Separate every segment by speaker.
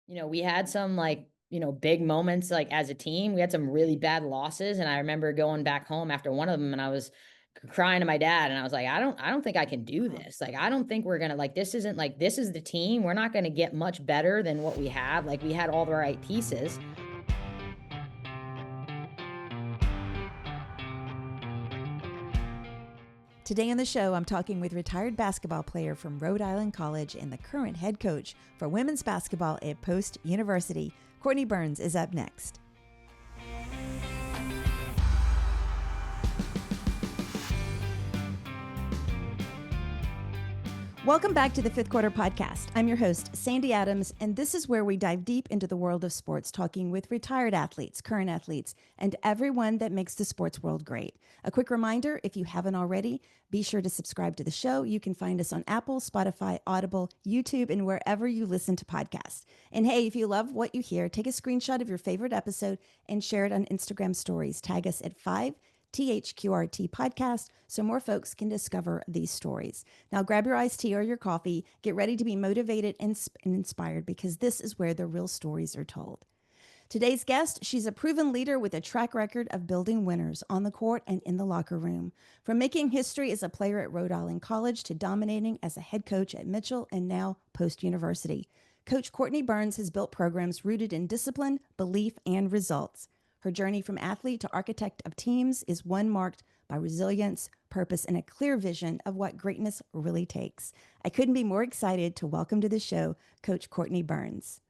Speaker 1: We had some big moments like as a team. We had some really bad losses, and I remember going back home after one of them and I was crying to my dad and I was like, I don't think I can do
Speaker 2: Oh,
Speaker 1: this. Like I don't think we're going to like this isn't like this is the team. We're not going to get much better than what we have. Like we had all the right pieces.
Speaker 2: today on the show, I'm talking with retired basketball player from Rhode Island College and the current head coach for women's basketball at Post University. Courtney Burns is up next. Welcome back to the Fifth Quarter Podcast. I'm your host, Sandy Adams, and this is where we dive deep into the world of sports, talking with retired athletes, current athletes, and everyone that makes the sports world great. A quick reminder, if you haven't already, be sure to subscribe to the show. You can find us on Apple, Spotify, Audible, YouTube, and wherever you listen to podcasts. And hey, if you love what you hear, take a screenshot of your favorite episode and share it on Instagram stories. Tag us at 5THQRT podcast so more folks can discover these stories. Now grab your iced tea or your coffee, get ready to be motivated and inspired because this is where the real stories are told. Today's guest, she's a proven leader with a track record of building winners on the court and in the locker room. From making history as a player at Rhode Island College to dominating as a head coach at Mitchell and now Post University, Coach Courtney Burns has built programs rooted in discipline, belief, and results. Her journey from athlete to architect of teams is one marked by resilience, purpose, and a clear vision of what greatness really takes. I couldn't be more excited to welcome to the show Coach Courtney Burns.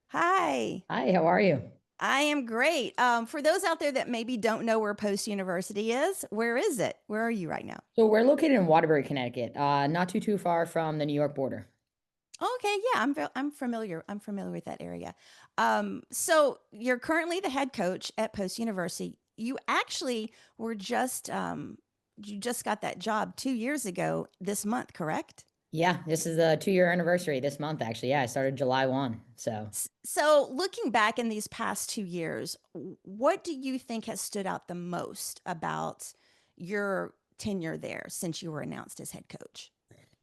Speaker 2: Hi.
Speaker 1: Hi, how are you?
Speaker 2: I am great. For those out there that maybe don't know where Post University is, where is it? Where are you right now?
Speaker 1: So we're located in Waterbury, Connecticut, not too far from the New York border.
Speaker 2: Okay, yeah, I'm familiar. I'm familiar with that area. So you're currently the head coach at Post University. You actually were just you just got that job 2 years ago this month, correct?
Speaker 1: Yeah, this is the 2-year anniversary this month, actually. Yeah, I started July 1. So
Speaker 2: So looking back in these past 2 years, what do you think has stood out the most about your tenure there since you were announced as head coach?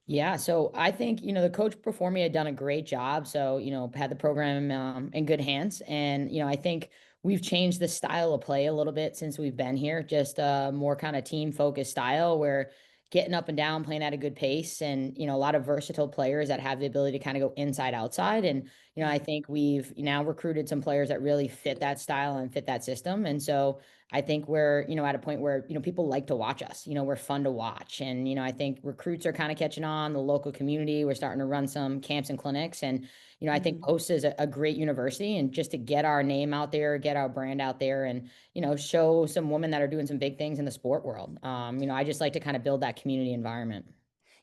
Speaker 1: yeah, so I think, the coach before me had done a great job. So, had the program in good hands. And, I think we've changed the style of play a little bit since we've been here, just a more kind of team focused style where getting up and down, playing at a good pace, and, a lot of versatile players that have the ability to kind of go inside, outside. And, I
Speaker 2: Yeah,
Speaker 1: think we've now recruited some players that really fit that style and fit that system. And so, I think we're, at a point where, people like to watch us, we're fun to watch. And, I think recruits are kind of catching on the local community. We're starting to run some camps and clinics. And, I think
Speaker 2: hmm,
Speaker 1: Post is a great university and just to get our name out there, get our brand out there and, show some women that are doing some big things in the sport world. I just like to kind of build that community environment.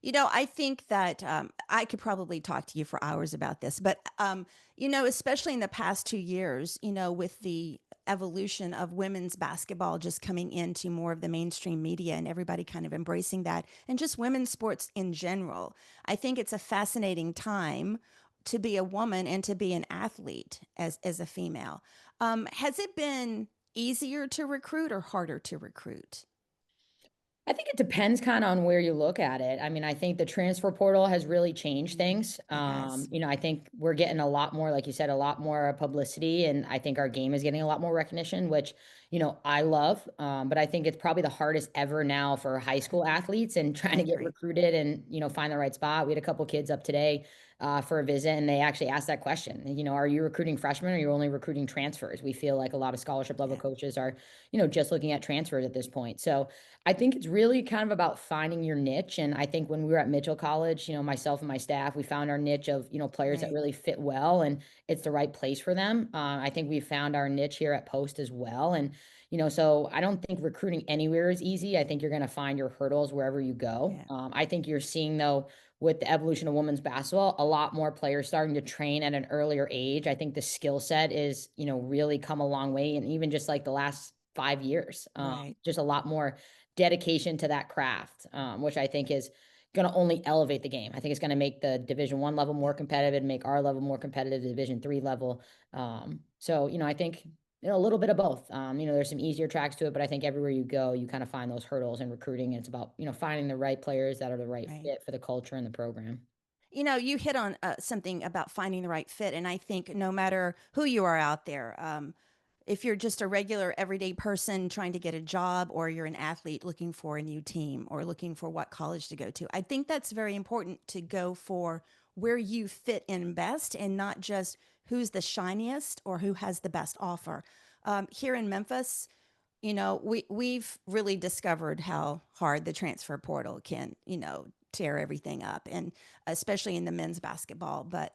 Speaker 2: I think that I could probably talk to you for hours about this, but especially in the past 2 years, with the evolution of women's basketball just coming into more of the mainstream media and everybody kind of embracing that, and just women's sports in general, I think it's a fascinating time to be a woman and to be an athlete as a female. Has it been easier to recruit or harder to recruit?
Speaker 1: I think it depends kind of on where you look at it. I mean, I think the transfer portal has really changed
Speaker 2: Mm,
Speaker 1: things.
Speaker 2: it has.
Speaker 1: I think we're getting a lot more, like you said, a lot more publicity, and I think our game is getting a lot more recognition, which, I love. But I think it's probably the hardest ever now for high school athletes and trying
Speaker 2: I
Speaker 1: to get
Speaker 2: agree.
Speaker 1: recruited and, find the right spot. We had a couple kids up today for a visit, and they actually asked that question. Are you recruiting freshmen or are you only recruiting transfers? We feel like a lot of scholarship level
Speaker 2: Yeah.
Speaker 1: coaches are, just looking at transfers at this point. So I think it's really kind of about finding your niche. And I think when we were at Mitchell College, myself and my staff, we found our niche of, players that
Speaker 2: Right.
Speaker 1: really fit well and it's the right place for them. I think we found our niche here at Post as well. And, so I don't think recruiting anywhere is easy. I think you're going to find your hurdles wherever you go.
Speaker 2: Yeah.
Speaker 1: I think you're seeing, though, with the evolution of women's basketball, a lot more players starting to train at an earlier age. I think the skill set is, really come a long way. And even just like the last 5 years,
Speaker 2: Right.
Speaker 1: just a lot more dedication to that craft, which I think is going to only elevate the game. I think it's going to make the Division 1 level more competitive and make our level more competitive, the Division 3 level. So, I think a little bit of both. There's some easier tracks to it, but I think everywhere you go, you kind of find those hurdles in recruiting. And it's about, finding the right players that are the right
Speaker 2: Right.
Speaker 1: fit for the culture and the program.
Speaker 2: You hit on something about finding the right fit. And I think no matter who you are out there, if you're just a regular everyday person trying to get a job, or you're an athlete looking for a new team or looking for what college to go to, I think that's very important to go for where you fit in best and not just who's the shiniest or who has the best offer. Here in Memphis, we've really discovered how hard the transfer portal can, tear everything up, and especially in the men's basketball. But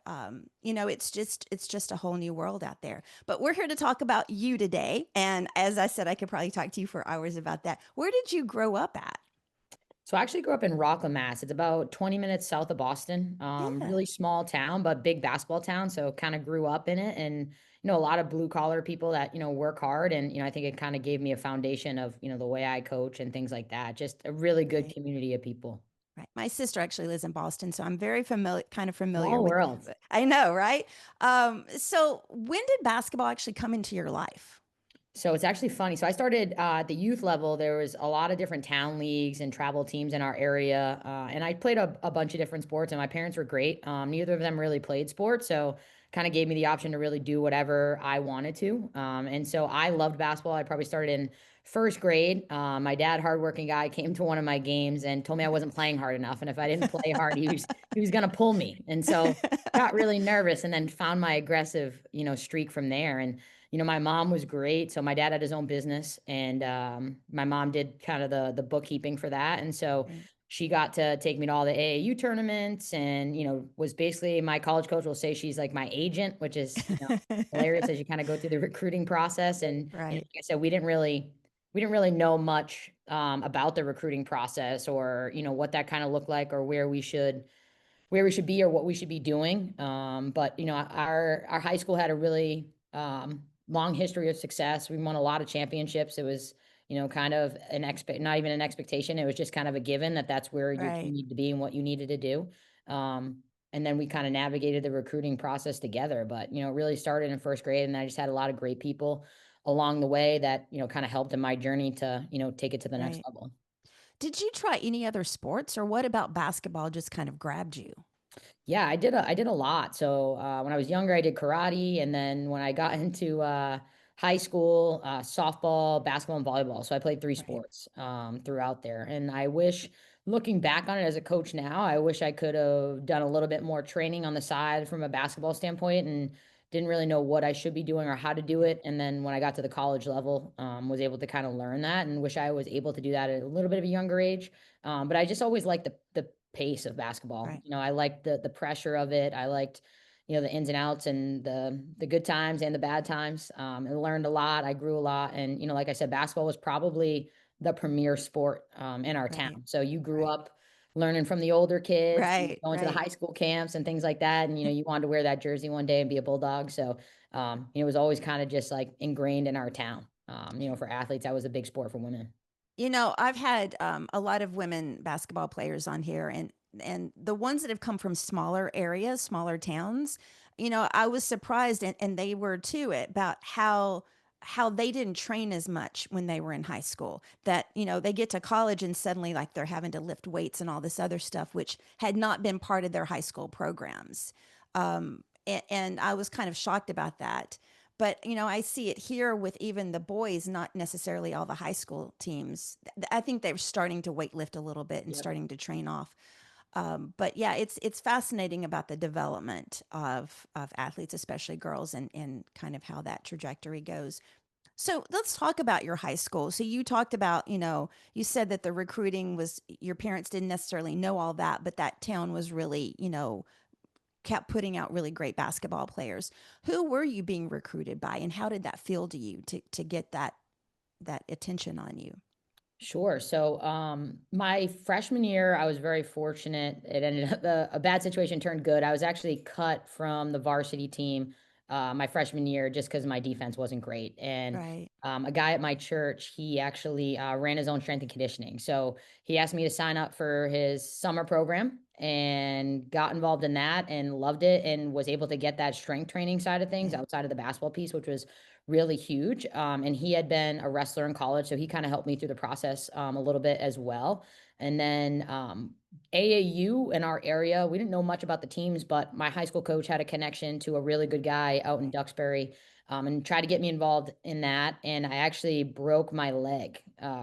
Speaker 2: it's just a whole new world out there. But we're here to talk about you today, and as I said, I could probably talk to you for hours about that. Where did you grow up at?
Speaker 1: So I actually grew up in Rockland, Mass. It's about 20 minutes south of Boston.
Speaker 2: Yeah,
Speaker 1: Really small town, but big basketball town. So kind of grew up in it, and a lot of blue collar people that work hard, and I think it kind of gave me a foundation of the way I coach and things like that. Just a really good
Speaker 2: right.
Speaker 1: community of people.
Speaker 2: Right. My sister actually lives in Boston, so I'm very familiar, kind of familiar
Speaker 1: Small
Speaker 2: with.
Speaker 1: world.
Speaker 2: I know, right? So when did basketball actually come into your life?
Speaker 1: So it's actually funny. So I started at the youth level. There was a lot of different town leagues and travel teams in our area, and I played a bunch of different sports. And my parents were great. Neither of them really played sports, so kind of gave me the option to really do whatever I wanted to. And so I loved basketball. I probably started in first grade. My dad, hardworking guy, came to one of my games and told me I wasn't playing hard enough, and if I didn't play hard, he was gonna pull me. And so got really nervous, and then found my aggressive streak from there. And my mom was great. So my dad had his own business, and my mom did kind of the bookkeeping for that. And so
Speaker 2: Right.
Speaker 1: she got to take me to all the AAU tournaments, and was basically my college coach will say she's like my agent, which is hilarious as you kind of go through the recruiting process. And
Speaker 2: Right.
Speaker 1: like I said, we didn't really know much about the recruiting process, or what that kind of looked like, or where we should be or what we should be doing. But our high school had a really long history of success. We won a lot of championships. It was kind of not even an expectation. It was just kind of a given that that's where your team
Speaker 2: Right.
Speaker 1: needed to be and what you needed to do. Um, and then we kind of navigated the recruiting process together. But it really started in first grade, and I just had a lot of great people along the way that kind of helped in my journey to take it to the next
Speaker 2: Right.
Speaker 1: level.
Speaker 2: Did you try any other sports, or what about basketball just kind of grabbed you?
Speaker 1: Yeah, I did a lot. So when I was younger, I did karate, and then when I got into high school, softball, basketball, and volleyball. So I played three
Speaker 2: Right.
Speaker 1: sports throughout there. And I wish, looking back on it as a coach now, I wish I could have done a little bit more training on the side from a basketball standpoint, and didn't really know what I should be doing or how to do
Speaker 2: Yeah.
Speaker 1: it. And then when I got to the college level, was able to kind of learn that, and wish I was able to do that at a little bit of a younger age. But I just always liked the pace of basketball.
Speaker 2: Right.
Speaker 1: I liked the pressure of it. I liked, the ins and outs, and the good times and the bad times. I learned a lot. I grew a lot. And, like I said, basketball was probably the premier sport in our
Speaker 2: Right.
Speaker 1: town. So you grew
Speaker 2: Right.
Speaker 1: up learning from the older kids,
Speaker 2: Right.
Speaker 1: going to the
Speaker 2: Right.
Speaker 1: high school camps and things like that. And, you wanted to wear that jersey one day and be a Bulldog. So, it was always kind of just like ingrained in our town. For athletes, that was a big sport for women.
Speaker 2: I've had a lot of women basketball players on here, and the ones that have come from smaller areas, smaller towns, I was surprised, and they were too, about how they didn't train as much when they were in high school. That they get to college and suddenly like they're having to lift weights and all this other stuff, which had not been part of their high school programs. And I was kind of shocked about that. But I see it here with even the boys, not necessarily all the high school teams. I think they're starting to weightlift a little bit and
Speaker 1: Yep.
Speaker 2: starting to train off. But yeah, it's fascinating about the development of athletes, especially girls, and kind of how that trajectory goes. So let's talk about your high school. So you talked about, you said that the recruiting was, your parents didn't necessarily know all that, but that town was really, kept putting out really great basketball players. Who were you being recruited by, and how did that feel to you to get that attention on you?
Speaker 1: Sure. So, my freshman year, I was very fortunate. It ended up a bad situation turned good. I was actually cut from the varsity team my freshman year just because my defense wasn't great. And
Speaker 2: Right.
Speaker 1: a guy at my church, he actually ran his own strength and conditioning. So he asked me to sign up for his summer program. and got involved in that and loved it and was able to get that strength training side of things
Speaker 2: Yeah.
Speaker 1: outside of the basketball piece, which was really huge. And he had been a wrestler in college, so he kind of helped me through the process a little bit as well. And then AAU in our area, we didn't know much about the teams, but my high school coach had a connection to a really good guy out in
Speaker 2: Right.
Speaker 1: Duxbury, and tried to get me involved in that. And I actually broke my leg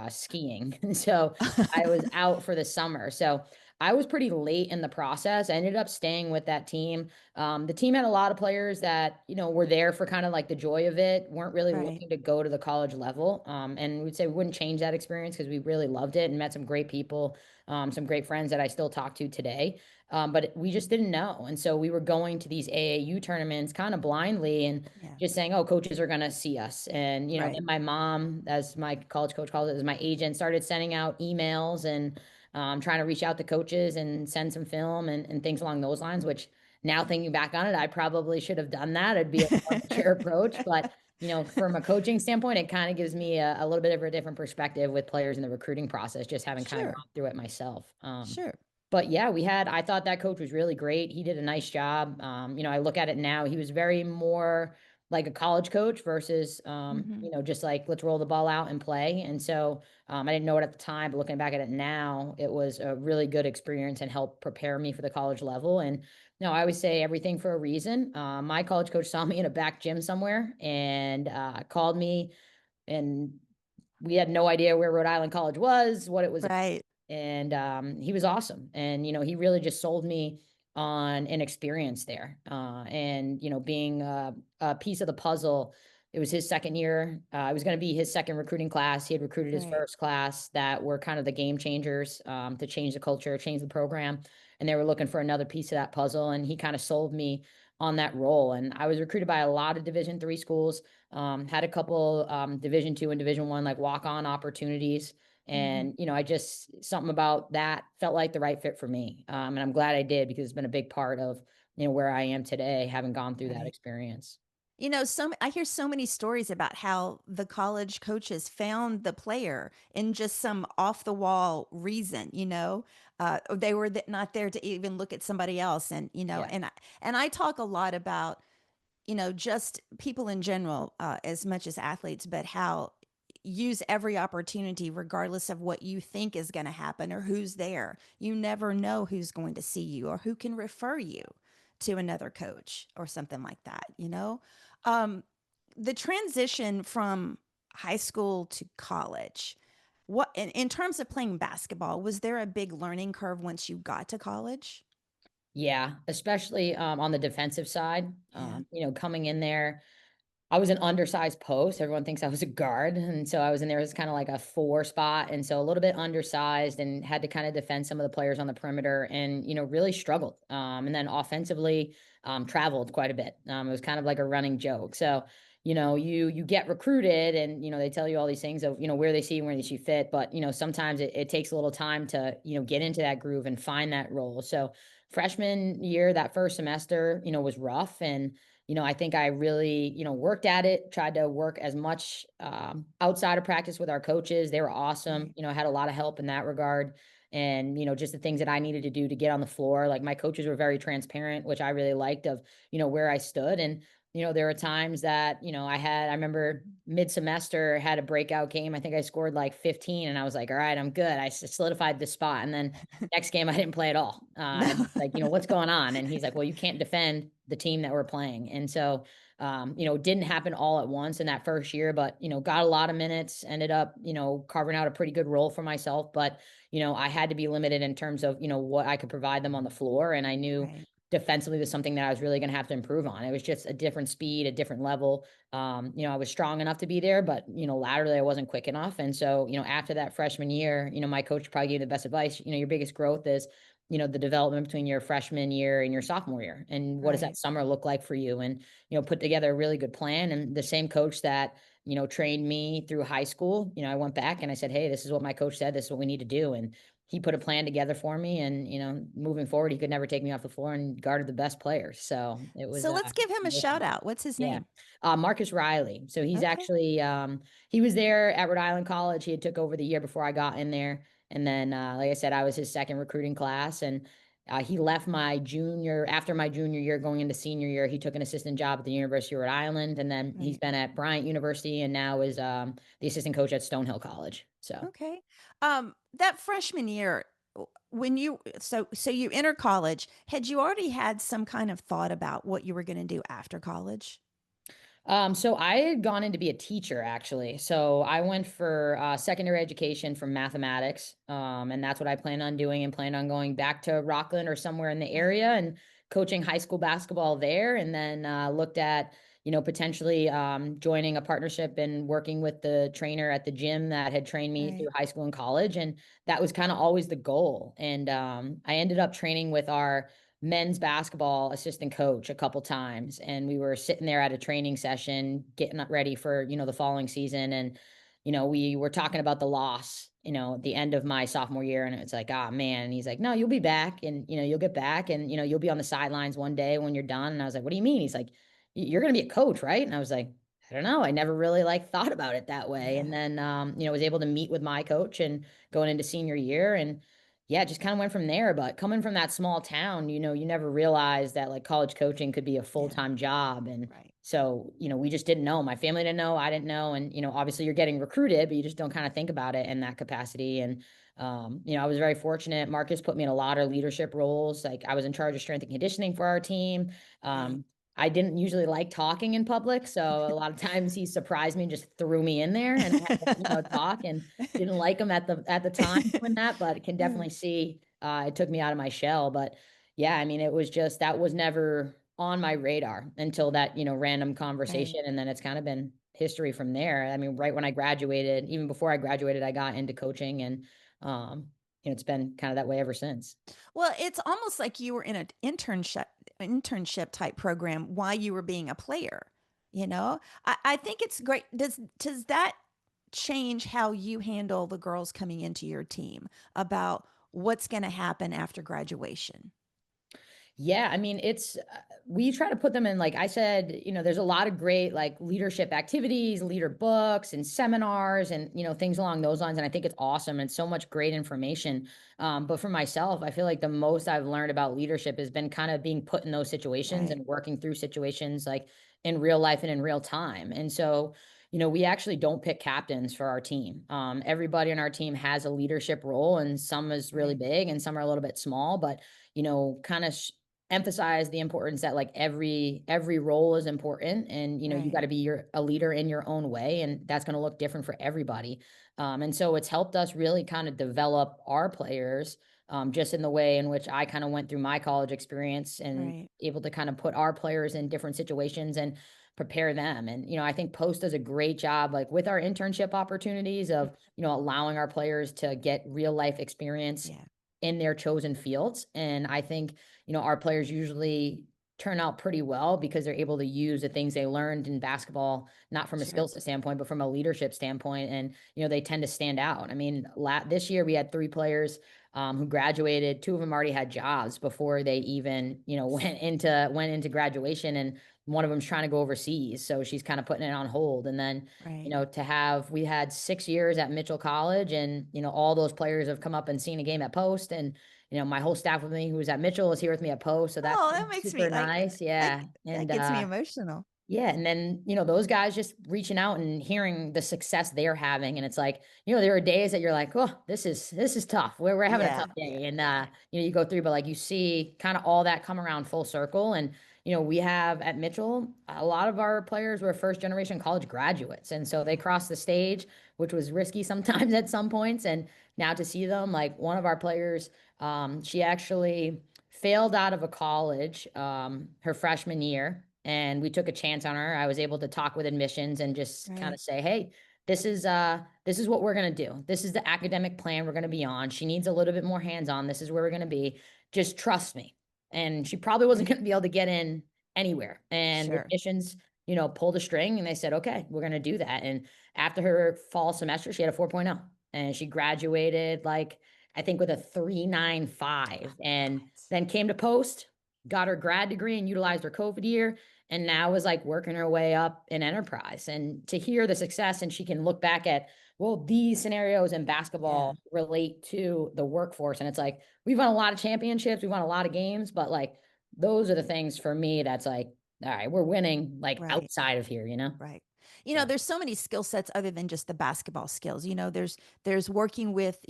Speaker 1: skiing. So I was out for the summer. So I was pretty late in the process. I ended up staying with that team. The team had a lot of players that, were there for kind of like the joy of it, weren't really
Speaker 2: Right.
Speaker 1: looking to go to the college level. And we'd say we wouldn't change that experience because we really loved it and met some great people, some great friends that I still talk to today. But we just didn't know. And so we were going to these AAU tournaments kind of blindly and
Speaker 2: Yeah.
Speaker 1: just saying, oh, coaches are going to see us. And,
Speaker 2: Right.
Speaker 1: then my mom, as my college coach calls it, as my agent, started sending out emails and trying to reach out to coaches and send some film and things along those lines, which now thinking back on it, I probably should have done that. It'd be a more mature approach. But, from a coaching standpoint, it kind of gives me a little bit of a different perspective with players in the recruiting process, just having kind of
Speaker 2: Sure.
Speaker 1: gone through it myself.
Speaker 2: Sure.
Speaker 1: But yeah, I thought that coach was really great. He did a nice job. I look at it now, he was very more like a college coach versus,
Speaker 2: Hmm.
Speaker 1: just like, let's roll the ball out and play. And so, I didn't know it at the time, but looking back at it now, it was a really good experience and helped prepare me for the college level. And no, I always say everything for a reason. My college coach saw me in a back gym somewhere and called me, and we had no idea where Rhode Island College was, what it was,
Speaker 2: Right.
Speaker 1: and he was awesome. And he really just sold me on an experience there. And being a piece of the puzzle. It was his second year. It was going to be his second recruiting class. He had recruited his
Speaker 2: Right.
Speaker 1: first class that were kind of the game changers, to change the culture, change the program. And they were looking for another piece of that puzzle. And he kind of sold me on that role. And I was recruited by a lot of Division III schools. Had a couple Division II and Division I like walk-on opportunities.
Speaker 2: Hmm.
Speaker 1: And, I just, something about that felt like the right fit for me. And I'm glad I did because it's been a big part of, where I am today, having gone through that
Speaker 2: Right.
Speaker 1: experience.
Speaker 2: I hear so many stories about how the college coaches found the player in just some off the wall reason, they were not there to even look at somebody else. And,
Speaker 1: Yeah.
Speaker 2: and I talk a lot about, just people in general, as much as athletes, but how use every opportunity, regardless of what you think is going to happen or who's there. You never know who's going to see you or who can refer you to another coach or something like that, Um, the transition from high school to college, what in terms of playing basketball, was there a big learning curve once you got to college?
Speaker 1: Yeah. Especially on the defensive side,
Speaker 2: Yeah.
Speaker 1: coming in there, I was an undersized post. Everyone thinks I was a guard. And so I was in there as kind of like a four spot. And so a little bit undersized and had to kind of defend some of the players on the perimeter and, really struggled. And then offensively, traveled quite a bit. It was kind of like a running joke. So, you get recruited and, they tell you all these things of, where they see you, where they see you fit. But, sometimes it takes a little time to, get into that groove and find that role. So freshman year, that first semester, was rough. And, I think I really, worked at it, tried to work as much outside of practice with our coaches. They were awesome,
Speaker 2: Right.
Speaker 1: had a lot of help in that regard. And, just the things that I needed to do to get on the floor. Like my coaches were very transparent, which I really liked of, where I stood. And, there were times that, I remember mid-semester had a breakout game. I think I scored like 15 and I was like, all right, I'm good. I solidified the spot. And then next game I didn't play at all. And
Speaker 2: No.
Speaker 1: like, what's going on? And he's like, well, you can't defend the team that we're playing. And so, it didn't happen all at once in that first year, but, got a lot of minutes, ended up, carving out a pretty good role for myself. But, I had to be limited in terms of, what I could provide them on the floor. And I knew
Speaker 2: Right.
Speaker 1: defensively was something that I was really going to have to improve on. It was just a different speed, a different level. I was strong enough to be there, but, laterally I wasn't quick enough. And so, after that freshman year, my coach probably gave the best advice. Your biggest growth is, the development between your freshman year and your sophomore year. And what does that
Speaker 2: Right.
Speaker 1: summer look like for you? And, put together a really good plan. And the same coach that, trained me through high school, I went back and I said, hey, this is what my coach said. This is what we need to do. And he put a plan together for me. And, moving forward, he could never take me off the floor and guarded the best players. So it was,
Speaker 2: So let's give him a shout out. What's his
Speaker 1: yeah.
Speaker 2: name?
Speaker 1: Marcus Riley. So he's
Speaker 2: Okay.
Speaker 1: actually, he was there at Rhode Island College. He had took over the year before I got in there. And then, like I said, I was his second recruiting class. And He left after my junior year, going into senior year. He took an assistant job at the University of Rhode Island, and then he's
Speaker 2: Right.
Speaker 1: been at Bryant University and now is the assistant coach at Stonehill College. So.
Speaker 2: Okay. That freshman year, when so you enter college, had you already had some kind of thought about what you were going to do after college?
Speaker 1: So I had gone in to be a teacher actually. So I went for secondary education for mathematics. And that's what I plan on doing and plan on going back to Rockland or somewhere in the
Speaker 2: Right.
Speaker 1: area and coaching high school basketball there. And then looked at, potentially joining a partnership and working with the trainer at the gym that had trained me through
Speaker 2: Right.
Speaker 1: high school and college. And that was kind of always the goal. And I ended up training with our men's basketball assistant coach a couple times, and we were sitting there at a training session getting ready for the following season. And we were talking about the loss at the end of my sophomore year, and it's like, ah, man. And he's like, no, you'll be back, and you'll get back, and you'll be on the sidelines one day when you're done. And I was like, what do you mean? He's like, you're gonna be a coach, right? And I was like, I don't know, I never really like thought about it that way. And
Speaker 2: Yeah.
Speaker 1: then was able to meet with my coach and going into senior year. And yeah, just kind of went from there. But coming from that small town, you never realized that like college coaching could be a
Speaker 2: Yeah.
Speaker 1: full-time job. And
Speaker 2: Right.
Speaker 1: so, we just didn't know. My family didn't know. I didn't know. And, obviously you're getting recruited, but you just don't kind of think about it in that capacity. And, I was very fortunate. Marcus put me in a lot of leadership roles. Like I was in charge of strength and conditioning for our team.
Speaker 2: Right.
Speaker 1: I didn't usually like talking in public. So a lot of times he surprised me and just threw me in there and I had to, talk. And didn't like him at the time doing that, but can
Speaker 2: Yeah.
Speaker 1: definitely see it took me out of my shell. But yeah, I mean, it was just that was never on my radar until that random
Speaker 2: Right.
Speaker 1: conversation, and then it's kind of been history from there. I mean, right when I graduated, even before I graduated, I got into coaching, and it's been kind of that way ever since.
Speaker 2: Well, it's almost like you were in an internship type program while you were being a player. I think it's great. Does that change how you handle the girls coming into your team about what's going to happen after graduation?
Speaker 1: Yeah, I mean, we try to put them in, like I said, there's a lot of great like leadership activities, leader books and seminars and, things along those lines. And I think it's awesome and so much great information. But for myself, I feel like the most I've learned about leadership has been kind of being put in those situations
Speaker 2: Right.
Speaker 1: and working through situations like in real life and in real time. And so, we actually don't pick captains for our team. Everybody on our team has a leadership role, and some is really
Speaker 2: Right.
Speaker 1: big and some are a little bit small, but kind of emphasize the importance that like every role is important, and you got
Speaker 2: Right.
Speaker 1: to be a leader in your own way, and that's going to look different for everybody. And so it's helped us really kind of develop our players, just in the way in which I kind of went through my college experience and
Speaker 2: Right.
Speaker 1: able to kind of put our players in different situations and prepare them. And I think Post does a great job like with our internship opportunities of allowing our players to get real life experience
Speaker 2: Yeah.
Speaker 1: in their chosen fields. And I think our players usually turn out pretty well because they're able to use the things they learned in basketball, not from a
Speaker 2: Sure.
Speaker 1: skill set standpoint, but from a leadership standpoint. And, they tend to stand out. I mean, this year we had three players who graduated. Two of them already had jobs before they even, went into graduation. And one of them's trying to go overseas. So she's kind of putting it on hold. And then,
Speaker 2: Right.
Speaker 1: we had 6 years at Mitchell College, and, all those players have come up and seen a game at Post. And, my whole staff with me who was at Mitchell is here with me at Post. So that's
Speaker 2: Oh,
Speaker 1: been
Speaker 2: that makes me
Speaker 1: super
Speaker 2: like
Speaker 1: nice.
Speaker 2: that.
Speaker 1: Yeah.
Speaker 2: That
Speaker 1: And,
Speaker 2: gets me emotional.
Speaker 1: yeah, and then, those guys just reaching out and hearing the success they're having. And it's like, there are days that you're like, oh, this is tough. We're having a
Speaker 2: Yeah.
Speaker 1: tough
Speaker 2: Yeah.
Speaker 1: day. And
Speaker 2: Yeah.
Speaker 1: you go through, but like you see kind of all that come around full circle. And, we have at Mitchell, a lot of our players were first generation college graduates. And so they
Speaker 2: Yeah.
Speaker 1: crossed the stage, which was risky sometimes at some points. And now to see them, like one of our players, she actually failed out of a college her freshman year, and we took a chance on her. I was able to talk with admissions and just kind
Speaker 2: Right.
Speaker 1: of say, hey, this is what we're going to do. This is the academic plan we're going to be on. She needs a little bit more hands-on. This is where we're going to be. Just trust me. And she probably wasn't
Speaker 2: Right.
Speaker 1: going to be able to get in anywhere. And the
Speaker 2: Sure.
Speaker 1: admissions, pulled a string and they said, okay, we're going to do that. And after her fall semester, she had a 4.0 and she graduated like I think with a 3.95, and
Speaker 2: What?
Speaker 1: then came to Post, got her grad degree and utilized her COVID year, and now is like working her way up in enterprise. And to hear the success, and she can look back at, well, these scenarios in
Speaker 2: Yeah.
Speaker 1: basketball relate to the workforce. And it's like, we've won a lot of championships, we've won a lot of games, but like, those are the things for me that's like, all right, we're winning like
Speaker 2: Right.
Speaker 1: outside of here, you know?
Speaker 2: Right. You know,
Speaker 1: So,
Speaker 2: there's so many skill sets other than just the basketball skills. You know, there's working with,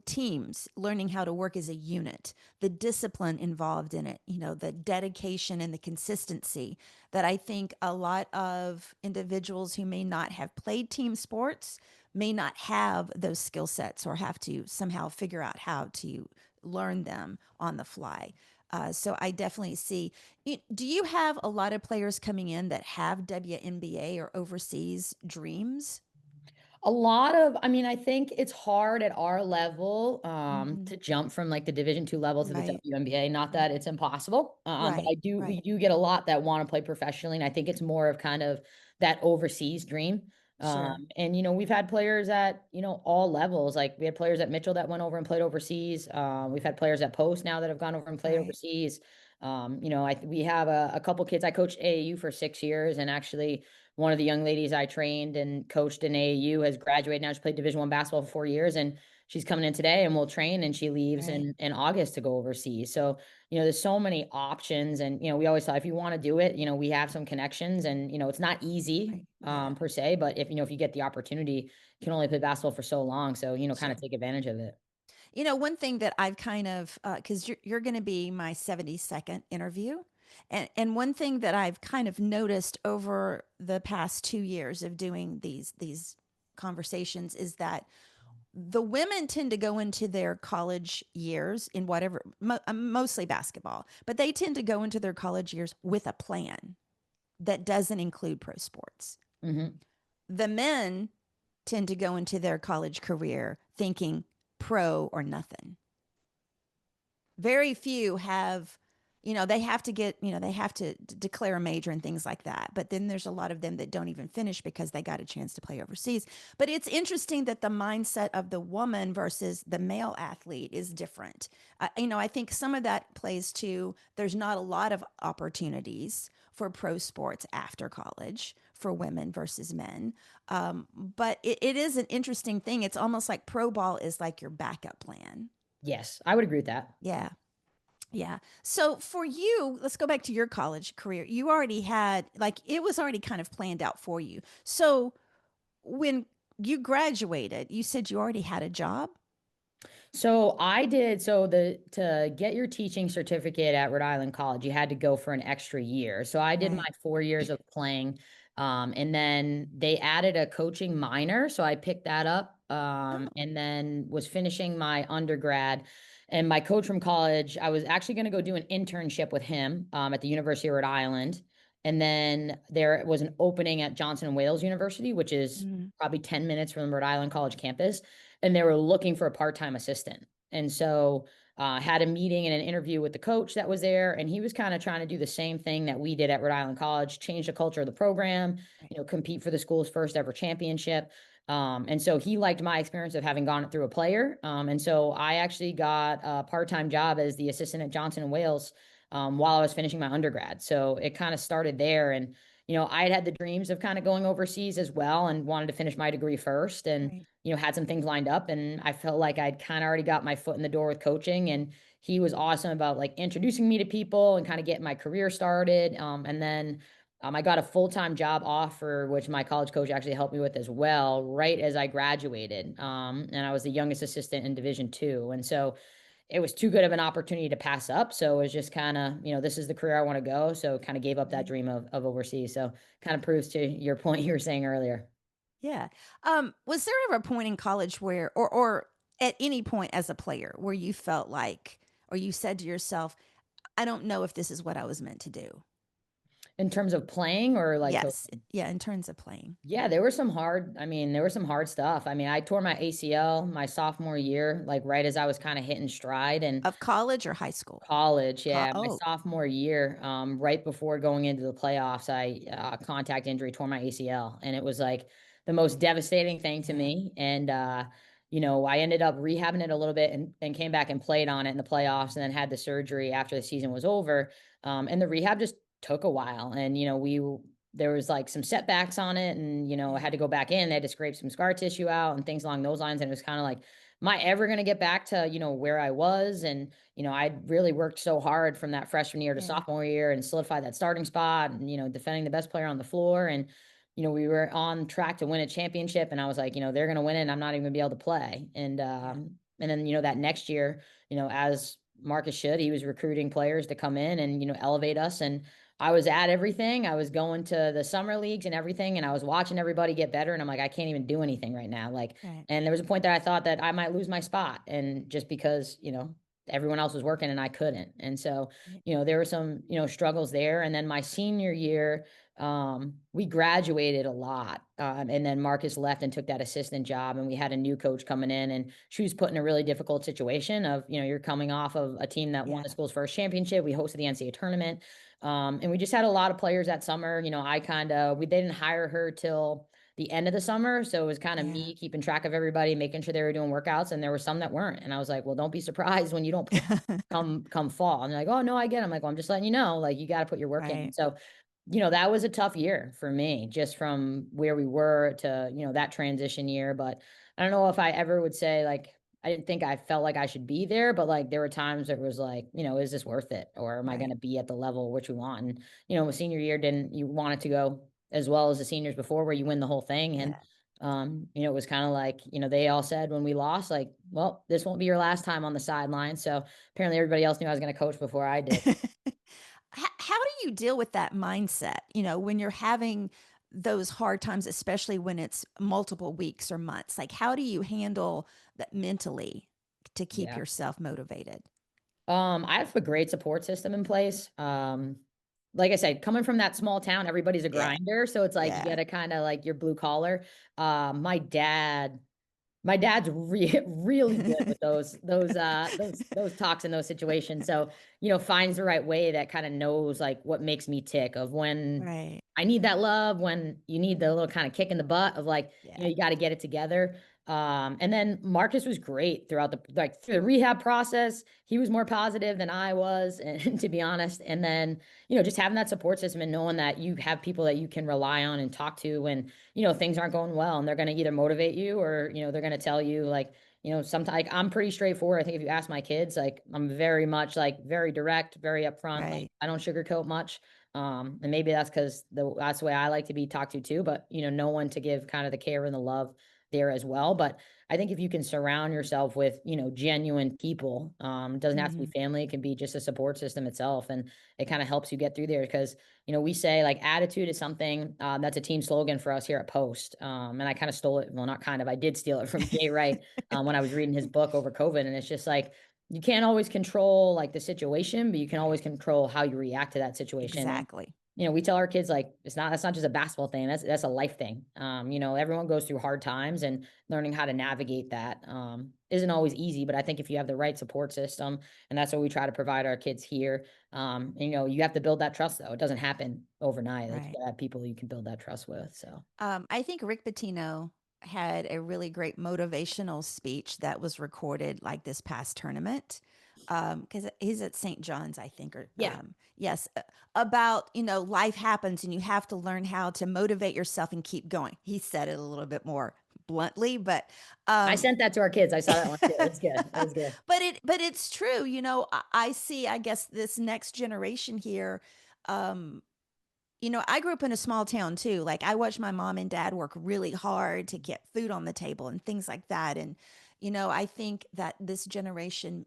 Speaker 2: teams, learning how to work as a unit, the discipline involved in it, the dedication and the consistency that I think a lot of individuals who may not have played team sports may not have those skill sets or have to somehow figure out how to learn them on the fly. So I definitely see. Do you have a lot of players coming in that have WNBA or overseas dreams?
Speaker 1: a lot of, I mean, I think it's hard at our level
Speaker 2: Hmm.
Speaker 1: to jump from like the Division 2 level to the
Speaker 2: Right,
Speaker 1: WNBA. Not
Speaker 2: right,
Speaker 1: that it's impossible, but
Speaker 2: right,
Speaker 1: we
Speaker 2: right.
Speaker 1: do get a lot that want to play professionally, and I think it's more of kind of that overseas dream.
Speaker 2: Sure.
Speaker 1: And we've had players at all levels. Like we had players at Mitchell that went over and played overseas. We've had players at Post now that have gone over and played
Speaker 2: Right.
Speaker 1: overseas. We have a couple kids. I coached AAU for 6 years, and actually one of the young ladies I trained and coached in AAU has graduated now. She played Division 1 basketball for 4 years, and she's coming in today, and we'll train. And she leaves
Speaker 2: Right.
Speaker 1: in August to go overseas. So there's so many options, and we always thought if you want to do it, we have some connections, and it's not easy
Speaker 2: Right. Yeah.
Speaker 1: per se, but if you get the opportunity, you can only play basketball for so long. So kind of
Speaker 2: Sure.
Speaker 1: take advantage of it.
Speaker 2: One thing that I've kind of, because you're going to be my 72nd interview. And one thing that I've kind of noticed over the past 2 years of doing these conversations is that the women tend to go into their college years in whatever, mostly basketball, but they tend to go into their college years with a plan that doesn't include pro sports.
Speaker 1: Hmm.
Speaker 2: The men tend to go into their college career thinking pro or nothing. Very few have, they have to get, they have to declare a major and things like that. But then there's a lot of them that don't even finish because they got a chance to play overseas. But it's interesting that the mindset of the woman versus the male athlete is different. I think some of that plays to there's not a lot of opportunities for pro sports after college for women versus men. But it is an interesting thing. It's almost like pro ball is like your backup plan.
Speaker 1: Yes, I would agree with that.
Speaker 2: Yeah. Yeah. So for you, let's go back to your college career. You already had, like, it was already kind of planned out for you. So when you graduated, you said you already had a job?
Speaker 1: So I did. So the to get your teaching certificate at Rhode Island College, you had to go for an extra year. So I did my
Speaker 2: Right.
Speaker 1: 4 years of playing, and then they added a coaching minor. So I picked that up,
Speaker 2: Oh.
Speaker 1: and then was finishing my undergrad. And my coach from college, I was actually going to go do an internship with him at the University of Rhode Island. And then there was an opening at Johnson and Wales University, which is
Speaker 2: Mhm.
Speaker 1: probably 10 minutes from the Rhode Island College campus, and they were looking for a part-time assistant. And so had a meeting and an interview with the coach that was there, and he was kind of trying to do the same thing that we did at Rhode Island College, change the culture of the program,
Speaker 2: Right.
Speaker 1: compete for the school's first ever championship. And so he liked my experience of having gone through a player. And so I actually got a part-time job as the assistant at Johnson and Wales while I was finishing my undergrad. So it kind of started there. And I had the dreams of kind of going overseas as well and wanted to finish my degree first. And
Speaker 2: Right.
Speaker 1: had some things lined up, and I felt like I'd kind of already got my foot in the door with coaching, and he was awesome about like introducing me to people and kind of getting my career started. And then I got a full-time job offer, which my college coach actually helped me with as well, right as I graduated. And I was the youngest assistant in Division 2. And so it was too good of an opportunity to pass up. So it was just kind of, this is the career I want to go. So kind of gave up that
Speaker 2: Right.
Speaker 1: dream of overseas. So kind of proves to your point you were saying earlier.
Speaker 2: Yeah. Was there ever a point in college where, or at any point as a player, where you felt like, or you said to yourself, I don't know if this is what I was meant to do?
Speaker 1: In terms of playing or like
Speaker 2: Yes.
Speaker 1: coaching?
Speaker 2: Yeah. In terms of playing
Speaker 1: Yeah, there was some hard stuff. I mean, I tore my ACL my sophomore year, like right as I was kind of hitting stride. And
Speaker 2: of college or high school?
Speaker 1: college, yeah, my
Speaker 2: Oh,
Speaker 1: sophomore year, right before going into the playoffs, I contact injury, tore my ACL, and it was like the most devastating thing to
Speaker 2: yeah.
Speaker 1: me. And I ended up rehabbing it a little bit and came back and played on it in the playoffs, and then had the surgery after the season was over. And the rehab just took a while. And, there was like some setbacks on it, and, I
Speaker 2: Yeah.
Speaker 1: had to go back in, they had to scrape some scar tissue out and things along those lines. And it was kind of like, am I ever going to get back to, where I was? And, I'd really worked so hard from that freshman year to
Speaker 2: Yeah.
Speaker 1: sophomore year and solidified that starting spot and, defending the best player on the floor. And, we were on track to win a championship. And I was like, they're going to win it, and I'm not even gonna be able to play.
Speaker 2: Yeah.
Speaker 1: And then, that next year, as Marcus should, he was recruiting players to come in and, elevate us. And I was at everything. I was going to the summer leagues and everything, and I was watching everybody get better. And I'm like, I can't even do anything right now. Like,
Speaker 2: Right.
Speaker 1: and there was a point that I thought that I might lose my spot, and just because, everyone else was working and I couldn't. And so,
Speaker 2: Yeah.
Speaker 1: there were some, struggles there. And then my senior year, we graduated a lot. And then Marcus left and took that assistant job, and we had a new coach coming in, and she was put in a really difficult situation of, you're coming off of a team that won
Speaker 2: Yeah.
Speaker 1: the school's first championship. We hosted the NCAA tournament. And we just had a lot of players that summer. They didn't hire her till the end of the summer. So it was kind of
Speaker 2: Yeah.
Speaker 1: me keeping track of everybody, making sure they were doing workouts. And there were some that weren't. And I was like, well, don't be surprised when you don't play come fall. And they're like, oh no, I get it. I'm like, well, I'm just letting you know, like, you got to put your work in.
Speaker 2: Right.
Speaker 1: So, that was a tough year for me, just from where we were to, that transition year. But I don't know if I ever would say, like, I didn't think I felt like I should be there, but like there were times that it was like, is this worth it? Or am I going
Speaker 2: Right.
Speaker 1: to be at the level which we want? And, senior year didn't, you want it to go as well as the seniors before, where you win the whole thing.
Speaker 2: Yeah.
Speaker 1: And, it was kind of like, they all said when we lost, like, well, this won't be your last time on the sideline. So apparently everybody else knew I was going to coach before I did.
Speaker 2: How do you deal with that mindset, when you're having those hard times, especially when it's multiple weeks or months? Like, how do you handle that mentally to keep
Speaker 1: Yeah.
Speaker 2: yourself motivated?
Speaker 1: I have a great support system in place. Like I said, coming from that small town, everybody's a
Speaker 2: Yeah.
Speaker 1: grinder. So it's like you
Speaker 2: Yeah.
Speaker 1: gotta kind of like your blue collar. My dad's really good with those talks in those situations. So, finds the right way that kind of knows like what makes me tick, of when
Speaker 2: Right.
Speaker 1: I need that love, when you need the little kind of kick in the butt of like,
Speaker 2: Yeah.
Speaker 1: you got to get it together. And then Marcus was great throughout through the rehab process. He was more positive than I was, and to be honest. And then, just having that support system and knowing that you have people that you can rely on and talk to when, things aren't going well, and they're going to either motivate you, or, they're going to tell you like, sometimes, like, I'm pretty straightforward. I think if you ask my kids, like, I'm very much like very direct, very upfront. Like,
Speaker 2: Right.
Speaker 1: I don't sugarcoat much. And maybe that's because that's the way I like to be talked to too. But, no one to give kind of the care and the love there as well. But I think if you can surround yourself with, genuine people, it doesn't have to be
Speaker 2: Hmm.
Speaker 1: family, it can be just a support system itself. And it kind of helps you get through there, because, we say like attitude is something, that's a team slogan for us here at Post. And I kind of stole it. Well, not kind of, I did steal it from Jay Wright, when I was reading his book over COVID. And it's just like, you can't always control like the situation, but you can
Speaker 2: Right.
Speaker 1: always control how you react to that situation. And,
Speaker 2: Exactly.
Speaker 1: we tell our kids like, that's not just a basketball thing. That's a life thing. Everyone goes through hard times, and learning how to navigate that, isn't always easy. But I think if you have the right support system, and that's what we try to provide our kids here, and, you have to build that trust though. It doesn't happen overnight. Like, you
Speaker 2: Right.
Speaker 1: gotta have people you can build that trust with. So
Speaker 2: I think Rick Pitino had a really great motivational speech that was recorded like this past tournament. Because he's at St. John's, I think, or
Speaker 1: yeah,
Speaker 2: yes, about, life happens and you have to learn how to motivate yourself and keep going. He said it a little bit more bluntly, but
Speaker 1: I
Speaker 2: um,
Speaker 1: sent that to our kids. I saw that one too. It's good. It was good.
Speaker 2: but it's true. I see, I guess, this next generation here. Um, I grew up in a small town too. Like, I watched my mom and dad work really hard to get food on the table and things like that. And, I think that this generation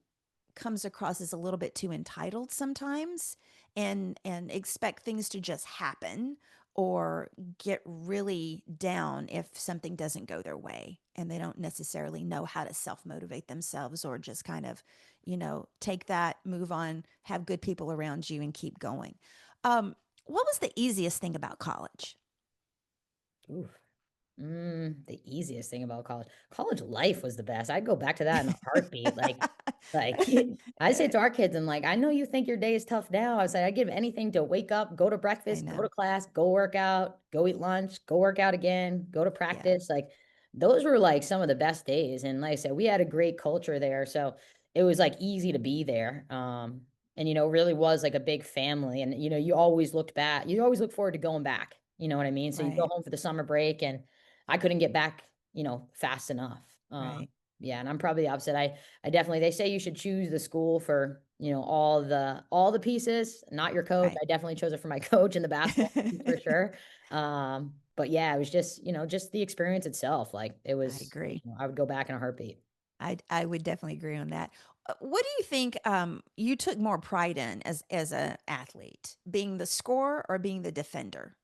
Speaker 2: comes across as a little bit too entitled sometimes, and expect things to just happen, or get really down if something doesn't go their way, and they don't necessarily know how to self-motivate themselves, or just kind of, take that, move on, have good people around you, and keep going. What was the easiest thing about college?
Speaker 1: Ooh. The easiest thing about college life was the best. I'd go back to that in a heartbeat. Like I say
Speaker 2: Yeah,
Speaker 1: to our kids, and like, I know you think your day is tough now. I say, I give anything to wake up, go to
Speaker 2: I
Speaker 1: breakfast, go to
Speaker 2: know.
Speaker 1: class, go work out, go eat lunch, go work out again, go to
Speaker 2: Yeah.
Speaker 1: practice. Like, those were like some of the best days. And like I said, we had a great culture there. So it was like easy to be there. and, really was like a big family. And, you always look forward to going back. You know what I mean? So you go
Speaker 2: Right.
Speaker 1: home for the summer break, and I couldn't get back, fast enough.
Speaker 2: Right.
Speaker 1: Yeah. And I'm probably the opposite. I definitely, they say you should choose the school for, all the pieces, not your coach.
Speaker 2: Right.
Speaker 1: I definitely chose it for my coach in the basketball team for sure. But yeah, it was just, just the experience itself. Like it
Speaker 2: I
Speaker 1: was,
Speaker 2: agree.
Speaker 1: I would go back in a heartbeat.
Speaker 2: I would definitely agree on that. What do you think you took more pride in as an athlete, being the scorer or being the defender?